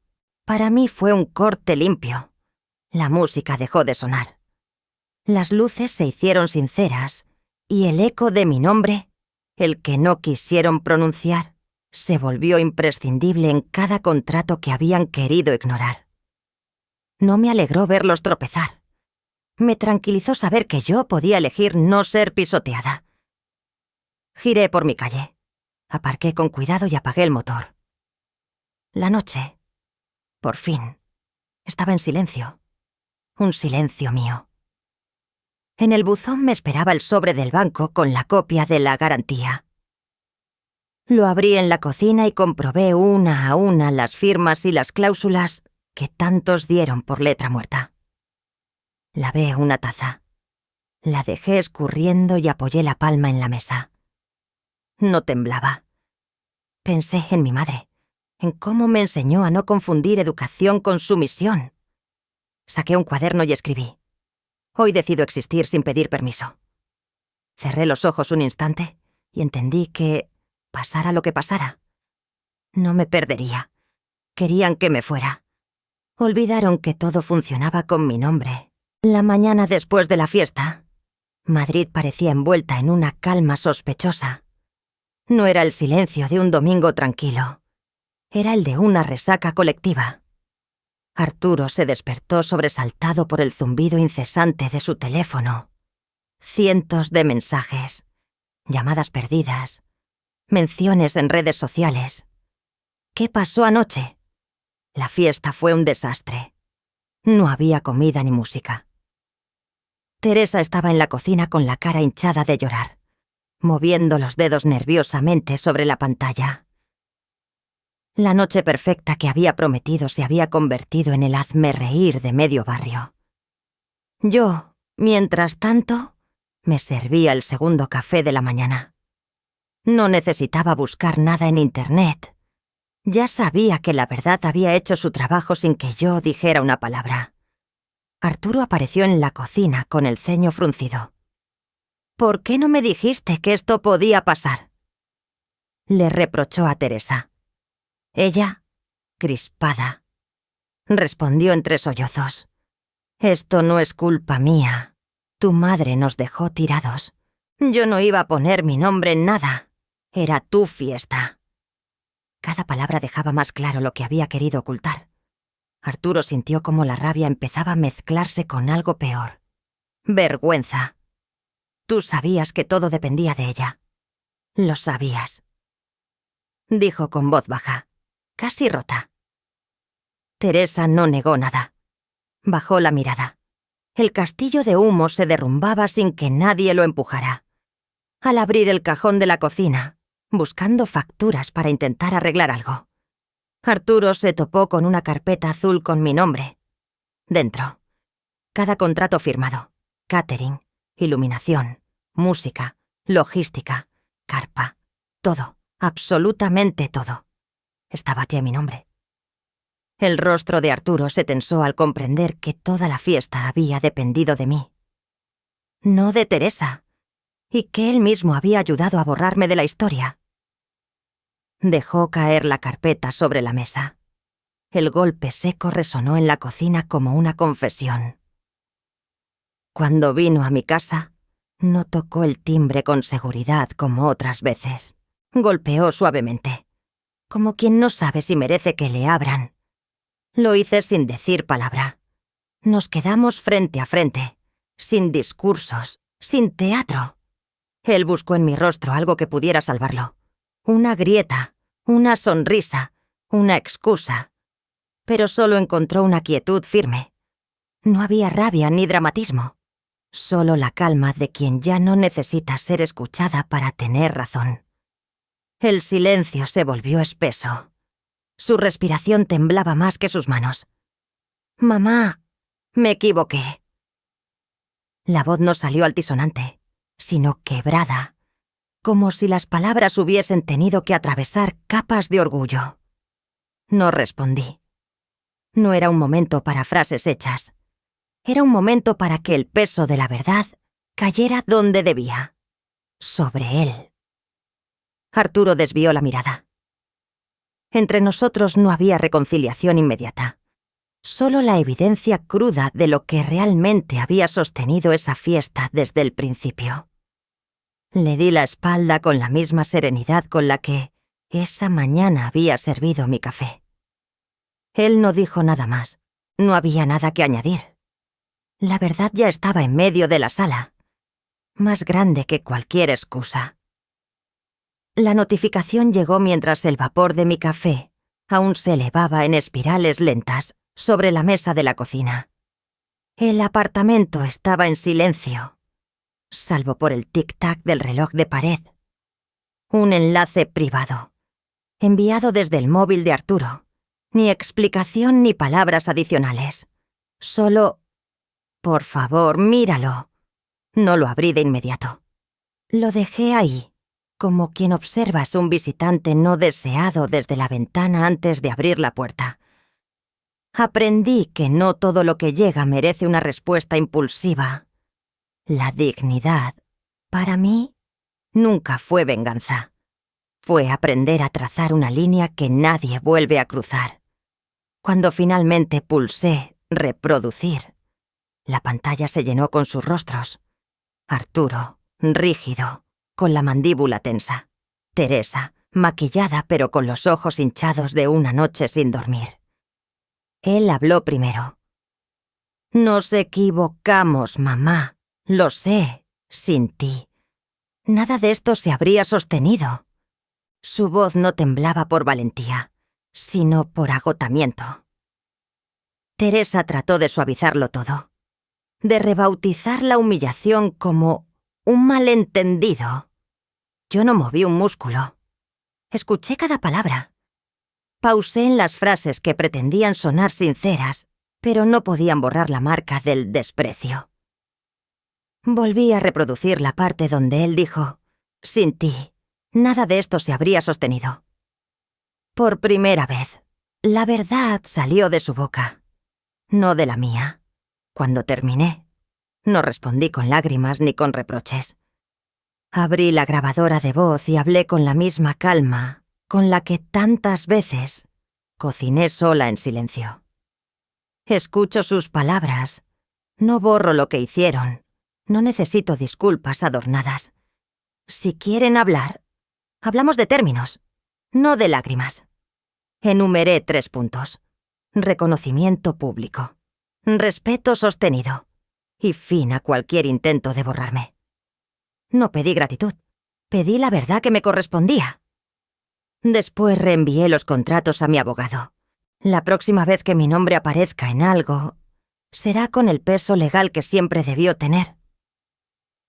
Para mí fue un corte limpio. La música dejó de sonar. Las luces se hicieron sinceras y el eco de mi nombre, el que no quisieron pronunciar, se volvió imprescindible en cada contrato que habían querido ignorar. No me alegró verlos tropezar. Me tranquilizó saber que yo podía elegir no ser pisoteada. Giré por mi calle. Aparqué con cuidado y apagué el motor. La noche, por fin, estaba en silencio. Un silencio mío. En el buzón me esperaba el sobre del banco con la copia de la garantía. Lo abrí en la cocina y comprobé una a una las firmas y las cláusulas que tantos dieron por letra muerta. Lavé una taza. La dejé escurriendo y apoyé la palma en la mesa. No temblaba. Pensé en mi madre, en cómo me enseñó a no confundir educación con sumisión. Saqué un cuaderno y escribí: hoy decido existir sin pedir permiso. Cerré los ojos un instante y entendí que, pasara lo que pasara, no me perdería. Querían que me fuera. Olvidaron que todo funcionaba con mi nombre. La mañana después de la fiesta, Madrid parecía envuelta en una calma sospechosa. No era el silencio de un domingo tranquilo. Era el de una resaca colectiva. Arturo se despertó sobresaltado por el zumbido incesante de su teléfono. Cientos de mensajes, llamadas perdidas, menciones en redes sociales. ¿Qué pasó anoche? La fiesta fue un desastre. No había comida ni música. Teresa estaba en la cocina con la cara hinchada de llorar, moviendo los dedos nerviosamente sobre la pantalla. La noche perfecta que había prometido se había convertido en el hazmerreír de medio barrio. Yo, mientras tanto, me servía el segundo café de la mañana. No necesitaba buscar nada en Internet. Ya sabía que la verdad había hecho su trabajo sin que yo dijera una palabra. Arturo apareció en la cocina con el ceño fruncido. ¿Por qué no me dijiste que esto podía pasar?, le reprochó a Teresa. Ella, crispada, respondió entre sollozos: esto no es culpa mía. Tu madre nos dejó tirados. Yo no iba a poner mi nombre en nada. Era tu fiesta. Cada palabra dejaba más claro lo que había querido ocultar. Arturo sintió cómo la rabia empezaba a mezclarse con algo peor. Vergüenza. Tú sabías que todo dependía de ella. Lo sabías, dijo con voz baja, casi rota. Teresa no negó nada. Bajó la mirada. El castillo de humo se derrumbaba sin que nadie lo empujara. Al abrir el cajón de la cocina, buscando facturas para intentar arreglar algo, Arturo se topó con una carpeta azul con mi nombre. Dentro, cada contrato firmado: catering, iluminación, música, logística, carpa, todo, absolutamente todo. Estaba allí mi nombre. El rostro de Arturo se tensó al comprender que toda la fiesta había dependido de mí, no de Teresa, y que él mismo había ayudado a borrarme de la historia. Dejó caer la carpeta sobre la mesa. El golpe seco resonó en la cocina como una confesión. Cuando vino a mi casa, no tocó el timbre con seguridad como otras veces. Golpeó suavemente, como quien no sabe si merece que le abran. Lo hice sin decir palabra. Nos quedamos frente a frente, sin discursos, sin teatro. Él buscó en mi rostro algo que pudiera salvarlo. Una grieta, una sonrisa, una excusa. Pero solo encontró una quietud firme. No había rabia ni dramatismo. Solo la calma de quien ya no necesita ser escuchada para tener razón. El silencio se volvió espeso. Su respiración temblaba más que sus manos. «Mamá, me equivoqué». La voz no salió altisonante, sino quebrada, como si las palabras hubiesen tenido que atravesar capas de orgullo. No respondí. No era un momento para frases hechas. Era un momento para que el peso de la verdad cayera donde debía, sobre él. Arturo desvió la mirada. Entre nosotros no había reconciliación inmediata, solo la evidencia cruda de lo que realmente había sostenido esa fiesta desde el principio. Le di la espalda con la misma serenidad con la que esa mañana había servido mi café. Él no dijo nada más, no había nada que añadir. La verdad ya estaba en medio de la sala, más grande que cualquier excusa. La notificación llegó mientras el vapor de mi café aún se elevaba en espirales lentas sobre la mesa de la cocina. El apartamento estaba en silencio, salvo por el tic-tac del reloj de pared. Un enlace privado, enviado desde el móvil de Arturo. Ni explicación ni palabras adicionales. Solo: por favor, míralo. No lo abrí de inmediato. Lo dejé ahí, como quien observas un visitante no deseado desde la ventana antes de abrir la puerta. Aprendí que no todo lo que llega merece una respuesta impulsiva. La dignidad, para mí, nunca fue venganza. Fue aprender a trazar una línea que nadie vuelve a cruzar. Cuando finalmente pulsé reproducir, la pantalla se llenó con sus rostros. Arturo, rígido, con la mandíbula tensa. Teresa, maquillada pero con los ojos hinchados de una noche sin dormir. Él habló primero. Nos equivocamos, mamá. Lo sé, sin ti. Nada de esto se habría sostenido. Su voz no temblaba por valentía, sino por agotamiento. Teresa trató de suavizarlo todo, de rebautizar la humillación como un malentendido. Yo no moví un músculo. Escuché cada palabra. Pausé en las frases que pretendían sonar sinceras, pero no podían borrar la marca del desprecio. Volví a reproducir la parte donde él dijo: sin ti, nada de esto se habría sostenido. Por primera vez, la verdad salió de su boca, no de la mía. Cuando terminé, no respondí con lágrimas ni con reproches. Abrí la grabadora de voz y hablé con la misma calma con la que tantas veces cociné sola en silencio. Escucho sus palabras, no borro lo que hicieron, no necesito disculpas adornadas. Si quieren hablar, hablamos de términos, no de lágrimas. Enumeré 3 puntos: reconocimiento público, respeto sostenido y fin a cualquier intento de borrarme. No pedí gratitud, pedí la verdad que me correspondía. Después reenvié los contratos a mi abogado. La próxima vez que mi nombre aparezca en algo, será con el peso legal que siempre debió tener.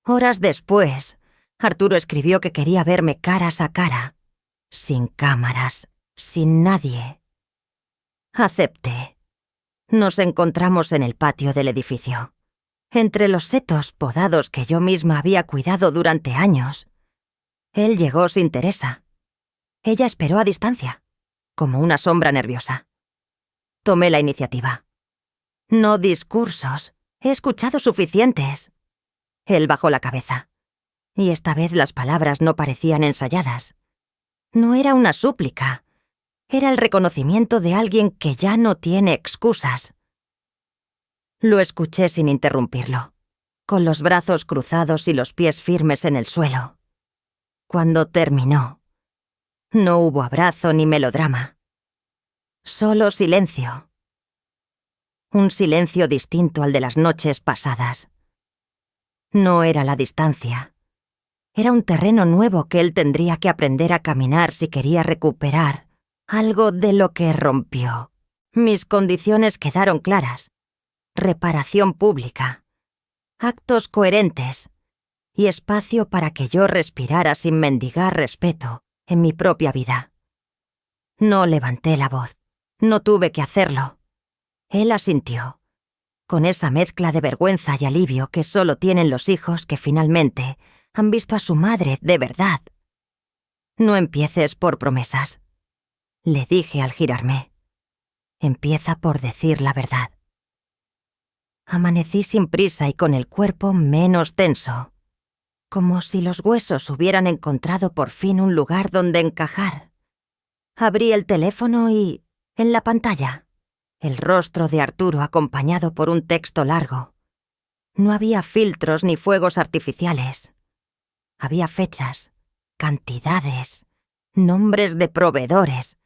Horas después, Arturo escribió que quería verme caras a cara, sin cámaras, sin nadie. Acepté. Nos encontramos en el patio del edificio. Entre los setos podados que yo misma había cuidado durante años. Él llegó sin Teresa. Ella esperó a distancia, como una sombra nerviosa. Tomé la iniciativa. No discursos, he escuchado suficientes. Él bajó la cabeza, y esta vez las palabras no parecían ensayadas. No era una súplica, era el reconocimiento de alguien que ya no tiene excusas. Lo escuché sin interrumpirlo, con los brazos cruzados y los pies firmes en el suelo. Cuando terminó, no hubo abrazo ni melodrama. Solo silencio. Un silencio distinto al de las noches pasadas. No era la distancia. Era un terreno nuevo que él tendría que aprender a caminar si quería recuperar algo de lo que rompió. Mis condiciones quedaron claras. Reparación pública, actos coherentes y espacio para que yo respirara sin mendigar respeto en mi propia vida. No levanté la voz, no tuve que hacerlo. Él asintió, con esa mezcla de vergüenza y alivio que solo tienen los hijos que finalmente han visto a su madre de verdad. No empieces por promesas, le dije al girarme. Empieza por decir la verdad. Amanecí sin prisa y con el cuerpo menos tenso, como si los huesos hubieran encontrado por fin un lugar donde encajar. Abrí el teléfono y, en la pantalla, el rostro de Arturo acompañado por un texto largo. No había filtros ni fuegos artificiales. Había fechas, cantidades, nombres de proveedores,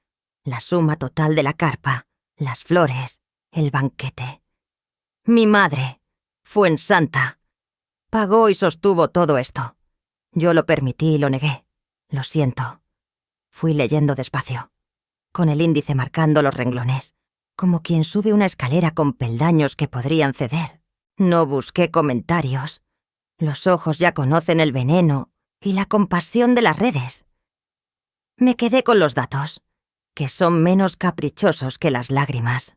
la suma total de la carpa, las flores, el banquete. Mi madre, Fuensanta. Pagó y sostuvo todo esto. Yo lo permití y lo negué. Lo siento. Fui leyendo despacio, con el índice marcando los renglones, como quien sube una escalera con peldaños que podrían ceder. No busqué comentarios. Los ojos ya conocen el veneno y la compasión de las redes. Me quedé con los datos, que son menos caprichosos que las lágrimas.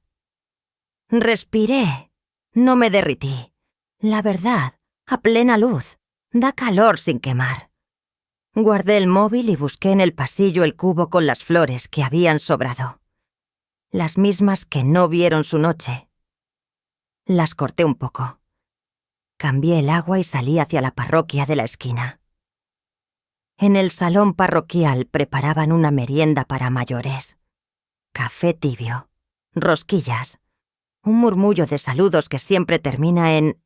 Respiré. No me derrití. La verdad, a plena luz, da calor sin quemar. Guardé el móvil y busqué en el pasillo el cubo con las flores que habían sobrado. Las mismas que no vieron su noche. Las corté un poco. Cambié el agua y salí hacia la parroquia de la esquina. En el salón parroquial preparaban una merienda para mayores. Café tibio, rosquillas, un murmullo de saludos que siempre termina en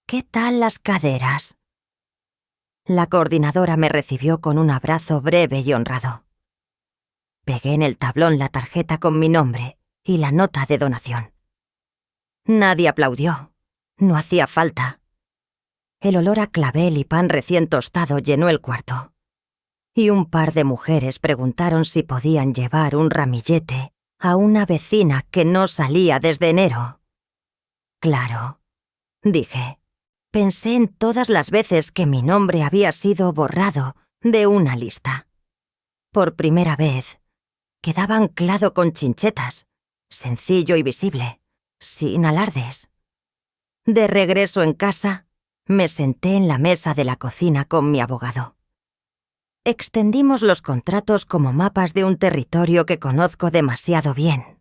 «¿Qué tal las caderas?». La coordinadora me recibió con un abrazo breve y honrado. Pegué en el tablón la tarjeta con mi nombre y la nota de donación. Nadie aplaudió. No hacía falta. El olor a clavel y pan recién tostado llenó el cuarto. Y un par de mujeres preguntaron si podían llevar un ramillete a una vecina que no salía desde enero. Claro, dije. Pensé en todas las veces que mi nombre había sido borrado de una lista. Por primera vez, quedaba anclado con chinchetas, sencillo y visible, sin alardes. De regreso en casa, me senté en la mesa de la cocina con mi abogado. Extendimos los contratos como mapas de un territorio que conozco demasiado bien.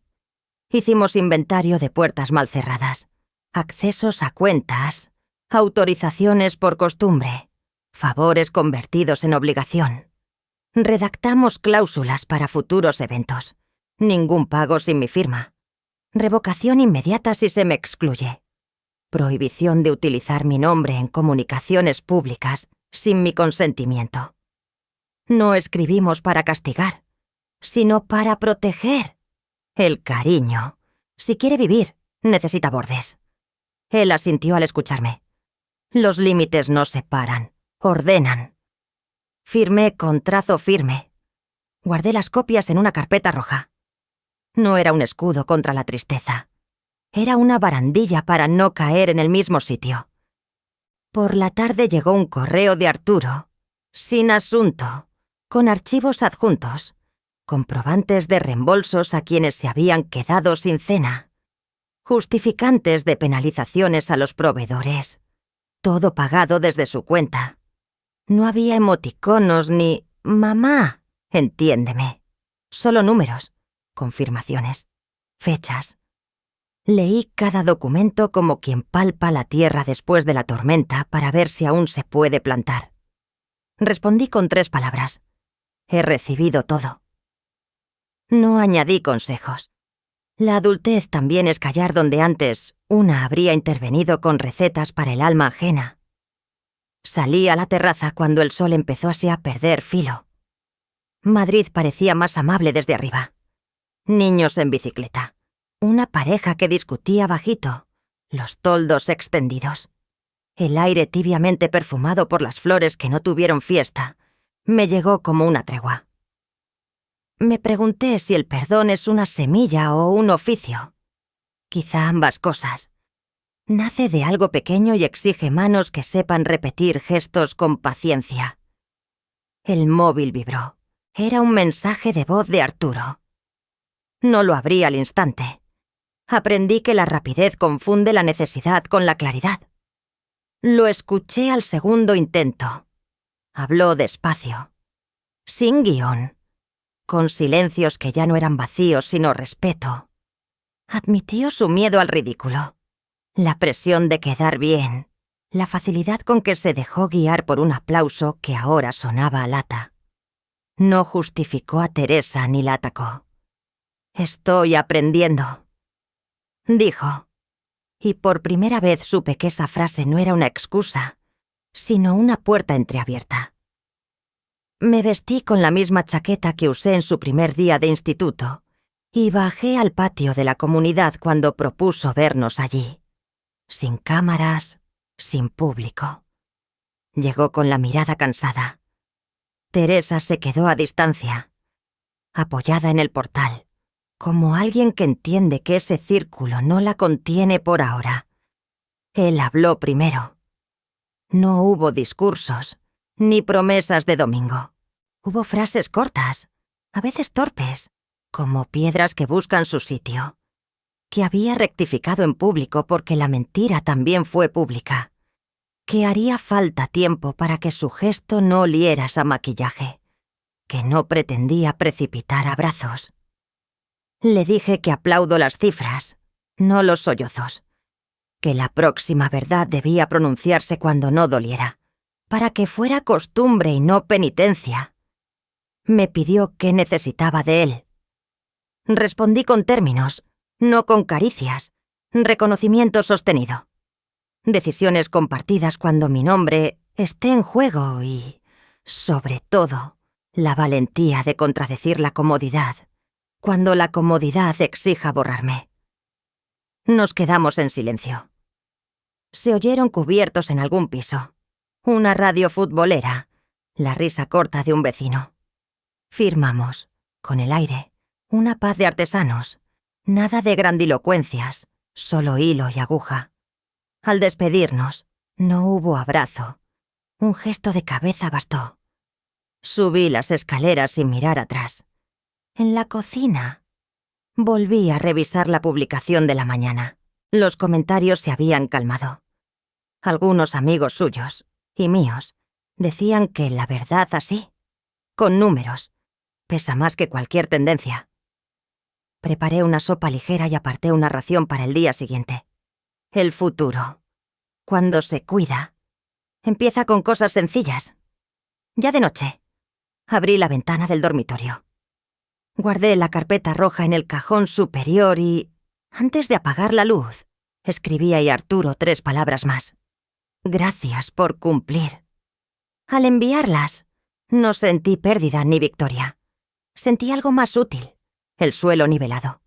Hicimos inventario de puertas mal cerradas, accesos a cuentas, autorizaciones por costumbre, favores convertidos en obligación. Redactamos cláusulas para futuros eventos. Ningún pago sin mi firma. Revocación inmediata si se me excluye. Prohibición de utilizar mi nombre en comunicaciones públicas sin mi consentimiento. No escribimos para castigar, sino para proteger. El cariño, si quiere vivir, necesita bordes. Él asintió al escucharme. Los límites no separan, ordenan. Firmé con trazo firme. Guardé las copias en una carpeta roja. No era un escudo contra la tristeza. Era una barandilla para no caer en el mismo sitio. Por la tarde llegó un correo de Arturo, sin asunto, con archivos adjuntos, comprobantes de reembolsos a quienes se habían quedado sin cena, justificantes de penalizaciones a los proveedores. Todo pagado desde su cuenta. No había emoticonos ni «mamá», entiéndeme. Solo números, confirmaciones, fechas. Leí cada documento como quien palpa la tierra después de la tormenta para ver si aún se puede plantar. Respondí con 3 palabras. He recibido todo. No añadí consejos. La adultez también es callar donde antes una habría intervenido con recetas para el alma ajena. Salí a la terraza cuando el sol empezó así a perder filo. Madrid parecía más amable desde arriba. Niños en bicicleta. Una pareja que discutía bajito. Los toldos extendidos. El aire tibiamente perfumado por las flores que no tuvieron fiesta. Me llegó como una tregua. Me pregunté si el perdón es una semilla o un oficio. Quizá ambas cosas. Nace de algo pequeño y exige manos que sepan repetir gestos con paciencia. El móvil vibró. Era un mensaje de voz de Arturo. No lo abrí al instante. Aprendí que la rapidez confunde la necesidad con la claridad. Lo escuché al segundo intento. Habló despacio, sin guión, con silencios que ya no eran vacíos sino respeto. Admitió su miedo al ridículo, la presión de quedar bien, la facilidad con que se dejó guiar por un aplauso que ahora sonaba a lata. No justificó a Teresa ni la atacó. «Estoy aprendiendo», dijo. Y por primera vez supe que esa frase no era una excusa, sino una puerta entreabierta. Me vestí con la misma chaqueta que usé en su primer día de instituto y bajé al patio de la comunidad cuando propuso vernos allí. Sin cámaras, sin público. Llegó con la mirada cansada. Teresa se quedó a distancia, apoyada en el portal, como alguien que entiende que ese círculo no la contiene por ahora. Él habló primero. No hubo discursos, ni promesas de domingo. Hubo frases cortas, a veces torpes, como piedras que buscan su sitio, que había rectificado en público porque la mentira también fue pública, que haría falta tiempo para que su gesto no oliera a maquillaje, que no pretendía precipitar abrazos. Le dije que aplaudo las cifras, no los sollozos, que la próxima verdad debía pronunciarse cuando no doliera, para que fuera costumbre y no penitencia. Me pidió qué necesitaba de él. Respondí con términos, no con caricias, reconocimiento sostenido. Decisiones compartidas cuando mi nombre esté en juego y, sobre todo, la valentía de contradecir la comodidad, cuando la comodidad exija borrarme. Nos quedamos en silencio. Se oyeron cubiertos en algún piso, una radio futbolera, la risa corta de un vecino. Firmamos, con el aire, una paz de artesanos, nada de grandilocuencias, solo hilo y aguja. Al despedirnos, no hubo abrazo. Un gesto de cabeza bastó. Subí las escaleras sin mirar atrás. En la cocina, volví a revisar la publicación de la mañana. Los comentarios se habían calmado. Algunos amigos suyos, y míos, decían que la verdad así, con números, pesa más que cualquier tendencia. Preparé una sopa ligera y aparté una ración para el día siguiente. El futuro, cuando se cuida, empieza con cosas sencillas. Ya de noche, abrí la ventana del dormitorio. Guardé la carpeta roja en el cajón superior y, antes de apagar la luz, escribí a Arturo 3 palabras más. Gracias por cumplir. Al enviarlas, no sentí pérdida ni victoria. Sentí algo más útil, el suelo nivelado.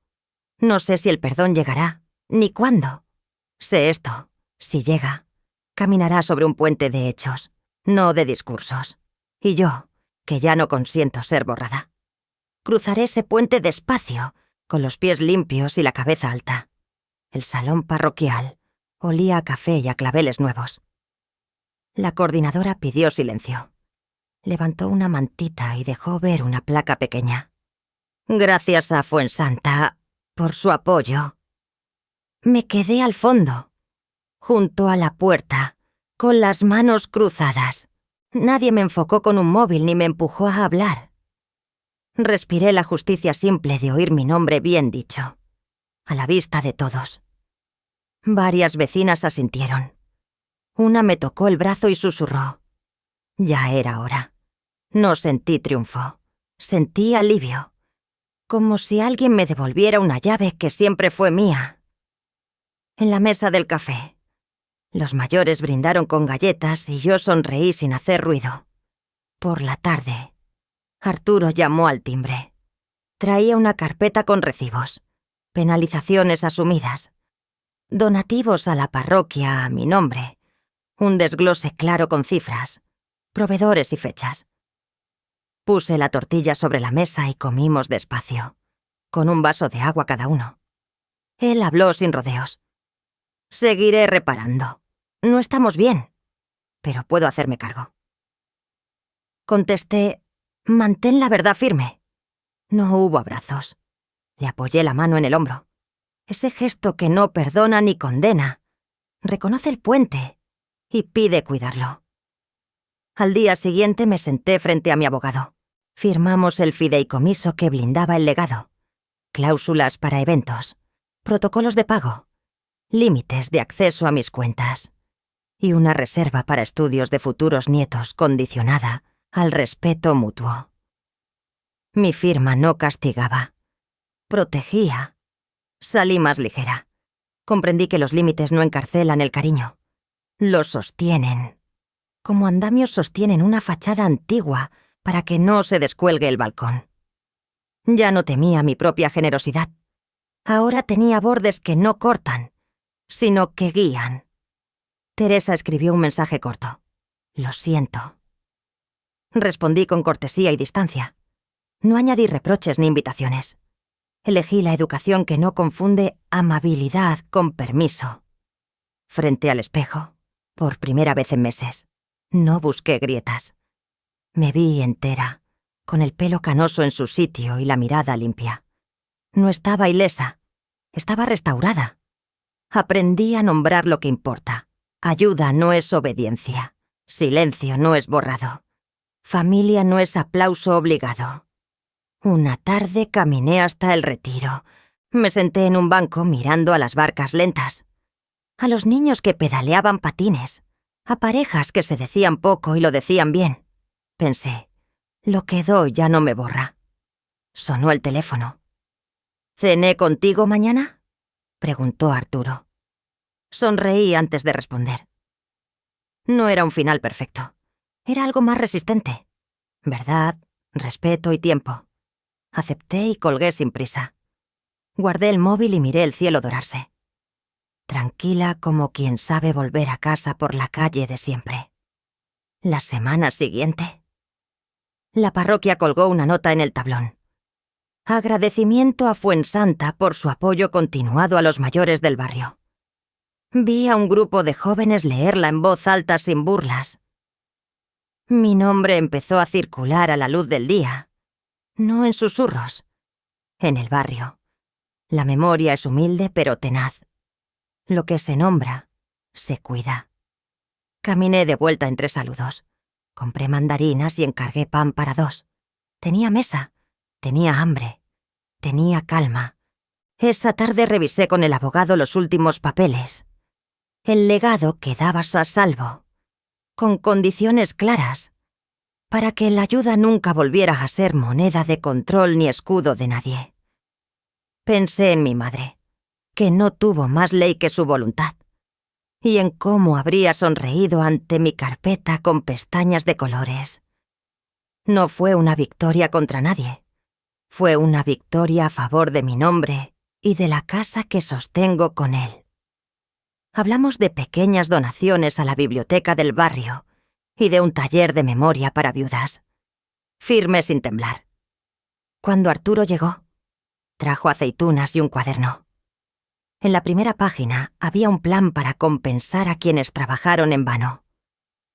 No sé si el perdón llegará, ni cuándo. Sé esto, si llega, caminará sobre un puente de hechos, no de discursos. Y yo, que ya no consiento ser borrada. Cruzaré ese puente despacio, con los pies limpios y la cabeza alta. El salón parroquial olía a café y a claveles nuevos. La coordinadora pidió silencio. Levantó una mantita y dejó ver una placa pequeña. Gracias a Fuensanta por su apoyo. Me quedé al fondo, junto a la puerta, con las manos cruzadas. Nadie me enfocó con un móvil ni me empujó a hablar. Respiré la justicia simple de oír mi nombre bien dicho, a la vista de todos. Varias vecinas asintieron. Una me tocó el brazo y susurró. Ya era hora. No sentí triunfo. Sentí alivio. Como si alguien me devolviera una llave que siempre fue mía. En la mesa del café, los mayores brindaron con galletas y yo sonreí sin hacer ruido. Por la tarde, Arturo llamó al timbre. Traía una carpeta con recibos, penalizaciones asumidas, donativos a la parroquia a mi nombre, un desglose claro con cifras, proveedores y fechas. Puse la tortilla sobre la mesa y comimos despacio, con un vaso de agua cada uno. Él habló sin rodeos. Seguiré reparando. No estamos bien, pero puedo hacerme cargo. Contesté, mantén la verdad firme. No hubo abrazos. Le apoyé la mano en el hombro. Ese gesto que no perdona ni condena. Reconoce el puente y pide cuidarlo. Al día siguiente me senté frente a mi abogado. Firmamos el fideicomiso que blindaba el legado. Cláusulas para eventos, protocolos de pago, límites de acceso a mis cuentas y una reserva para estudios de futuros nietos condicionada al respeto mutuo. Mi firma no castigaba, protegía. Salí más ligera. Comprendí que los límites no encarcelan el cariño. Los sostienen, como andamios sostienen una fachada antigua para que no se descuelgue el balcón. Ya no temía mi propia generosidad. Ahora tenía bordes que no cortan, sino que guían. Teresa escribió un mensaje corto. Lo siento. Respondí con cortesía y distancia. No añadí reproches ni invitaciones. Elegí la educación que no confunde amabilidad con permiso. Frente al espejo, por primera vez en meses, no busqué grietas. Me vi entera, con el pelo canoso en su sitio y la mirada limpia. No estaba ilesa, estaba restaurada. Aprendí a nombrar lo que importa. Ayuda no es obediencia. Silencio no es borrado. Familia no es aplauso obligado. Una tarde caminé hasta el retiro. Me senté en un banco mirando a las barcas lentas, a los niños que pedaleaban patines, a parejas que se decían poco y lo decían bien. Pensé, lo que doy ya no me borra. Sonó el teléfono. ¿Cené contigo mañana?, preguntó Arturo. Sonreí antes de responder. No era un final perfecto. Era algo más resistente. Verdad, respeto y tiempo. Acepté y colgué sin prisa. Guardé el móvil y miré el cielo dorarse. Tranquila como quien sabe volver a casa por la calle de siempre. La semana siguiente. La parroquia colgó una nota en el tablón. Agradecimiento a Fuensanta por su apoyo continuado a los mayores del barrio. Vi a un grupo de jóvenes leerla en voz alta sin burlas. Mi nombre empezó a circular a la luz del día, no en susurros. En el barrio. La memoria es humilde pero tenaz. Lo que se nombra, se cuida. Caminé de vuelta entre saludos. Compré mandarinas y encargué pan para 2. Tenía mesa, tenía hambre, tenía calma. Esa tarde revisé con el abogado los últimos papeles. El legado quedabas a salvo, con condiciones claras, para que la ayuda nunca volviera a ser moneda de control ni escudo de nadie. Pensé en mi madre, que no tuvo más ley que su voluntad, y en cómo habría sonreído ante mi carpeta con pestañas de colores. No fue una victoria contra nadie, fue una victoria a favor de mi nombre y de la casa que sostengo con él. Hablamos de pequeñas donaciones a la biblioteca del barrio y de un taller de memoria para viudas. Firmé sin temblar. Cuando Arturo llegó, trajo aceitunas y un cuaderno. En la primera página había un plan para compensar a quienes trabajaron en vano.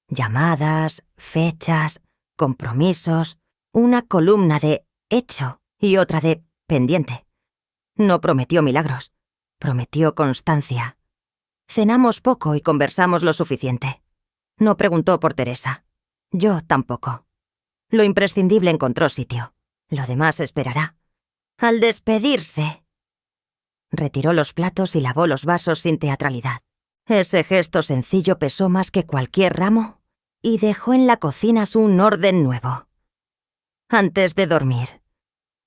Llamadas, fechas, compromisos, una columna de hecho y otra de pendiente. No prometió milagros, prometió constancia. Cenamos poco y conversamos lo suficiente. No preguntó por Teresa. Yo tampoco. Lo imprescindible encontró sitio. Lo demás esperará. Al despedirse, retiró los platos y lavó los vasos sin teatralidad. Ese gesto sencillo pesó más que cualquier ramo y dejó en la cocina un orden nuevo. Antes de dormir,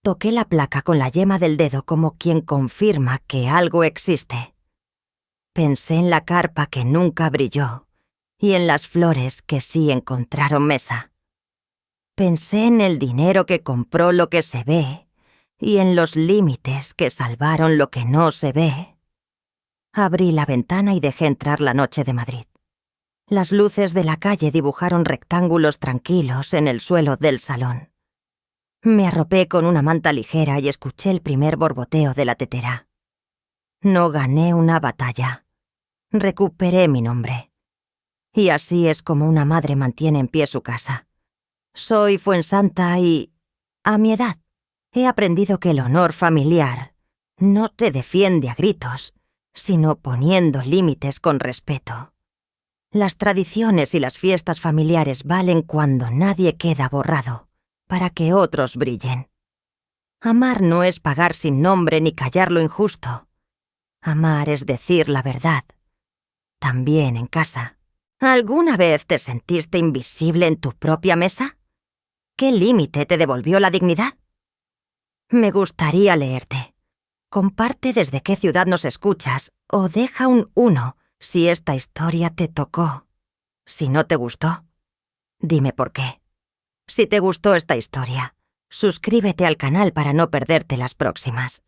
toqué la placa con la yema del dedo como quien confirma que algo existe. Pensé en la carpa que nunca brilló y en las flores que sí encontraron mesa. Pensé en el dinero que compró lo que se ve y en los límites que salvaron lo que no se ve. Abrí la ventana y dejé entrar la noche de Madrid. Las luces de la calle dibujaron rectángulos tranquilos en el suelo del salón. Me arropé con una manta ligera y escuché el primer borboteo de la tetera. No gané una batalla. Recuperé mi nombre. Y así es como una madre mantiene en pie su casa. Soy Fuensanta y, a mi edad, he aprendido que el honor familiar no se defiende a gritos, sino poniendo límites con respeto. Las tradiciones y las fiestas familiares valen cuando nadie queda borrado, para que otros brillen. Amar no es pagar sin nombre ni callar lo injusto. Amar es decir la verdad. También en casa. ¿Alguna vez te sentiste invisible en tu propia mesa? ¿Qué límite te devolvió la dignidad? Me gustaría leerte. Comparte desde qué ciudad nos escuchas o deja un 1 si esta historia te tocó. Si no te gustó, dime por qué. Si te gustó esta historia, suscríbete al canal para no perderte las próximas.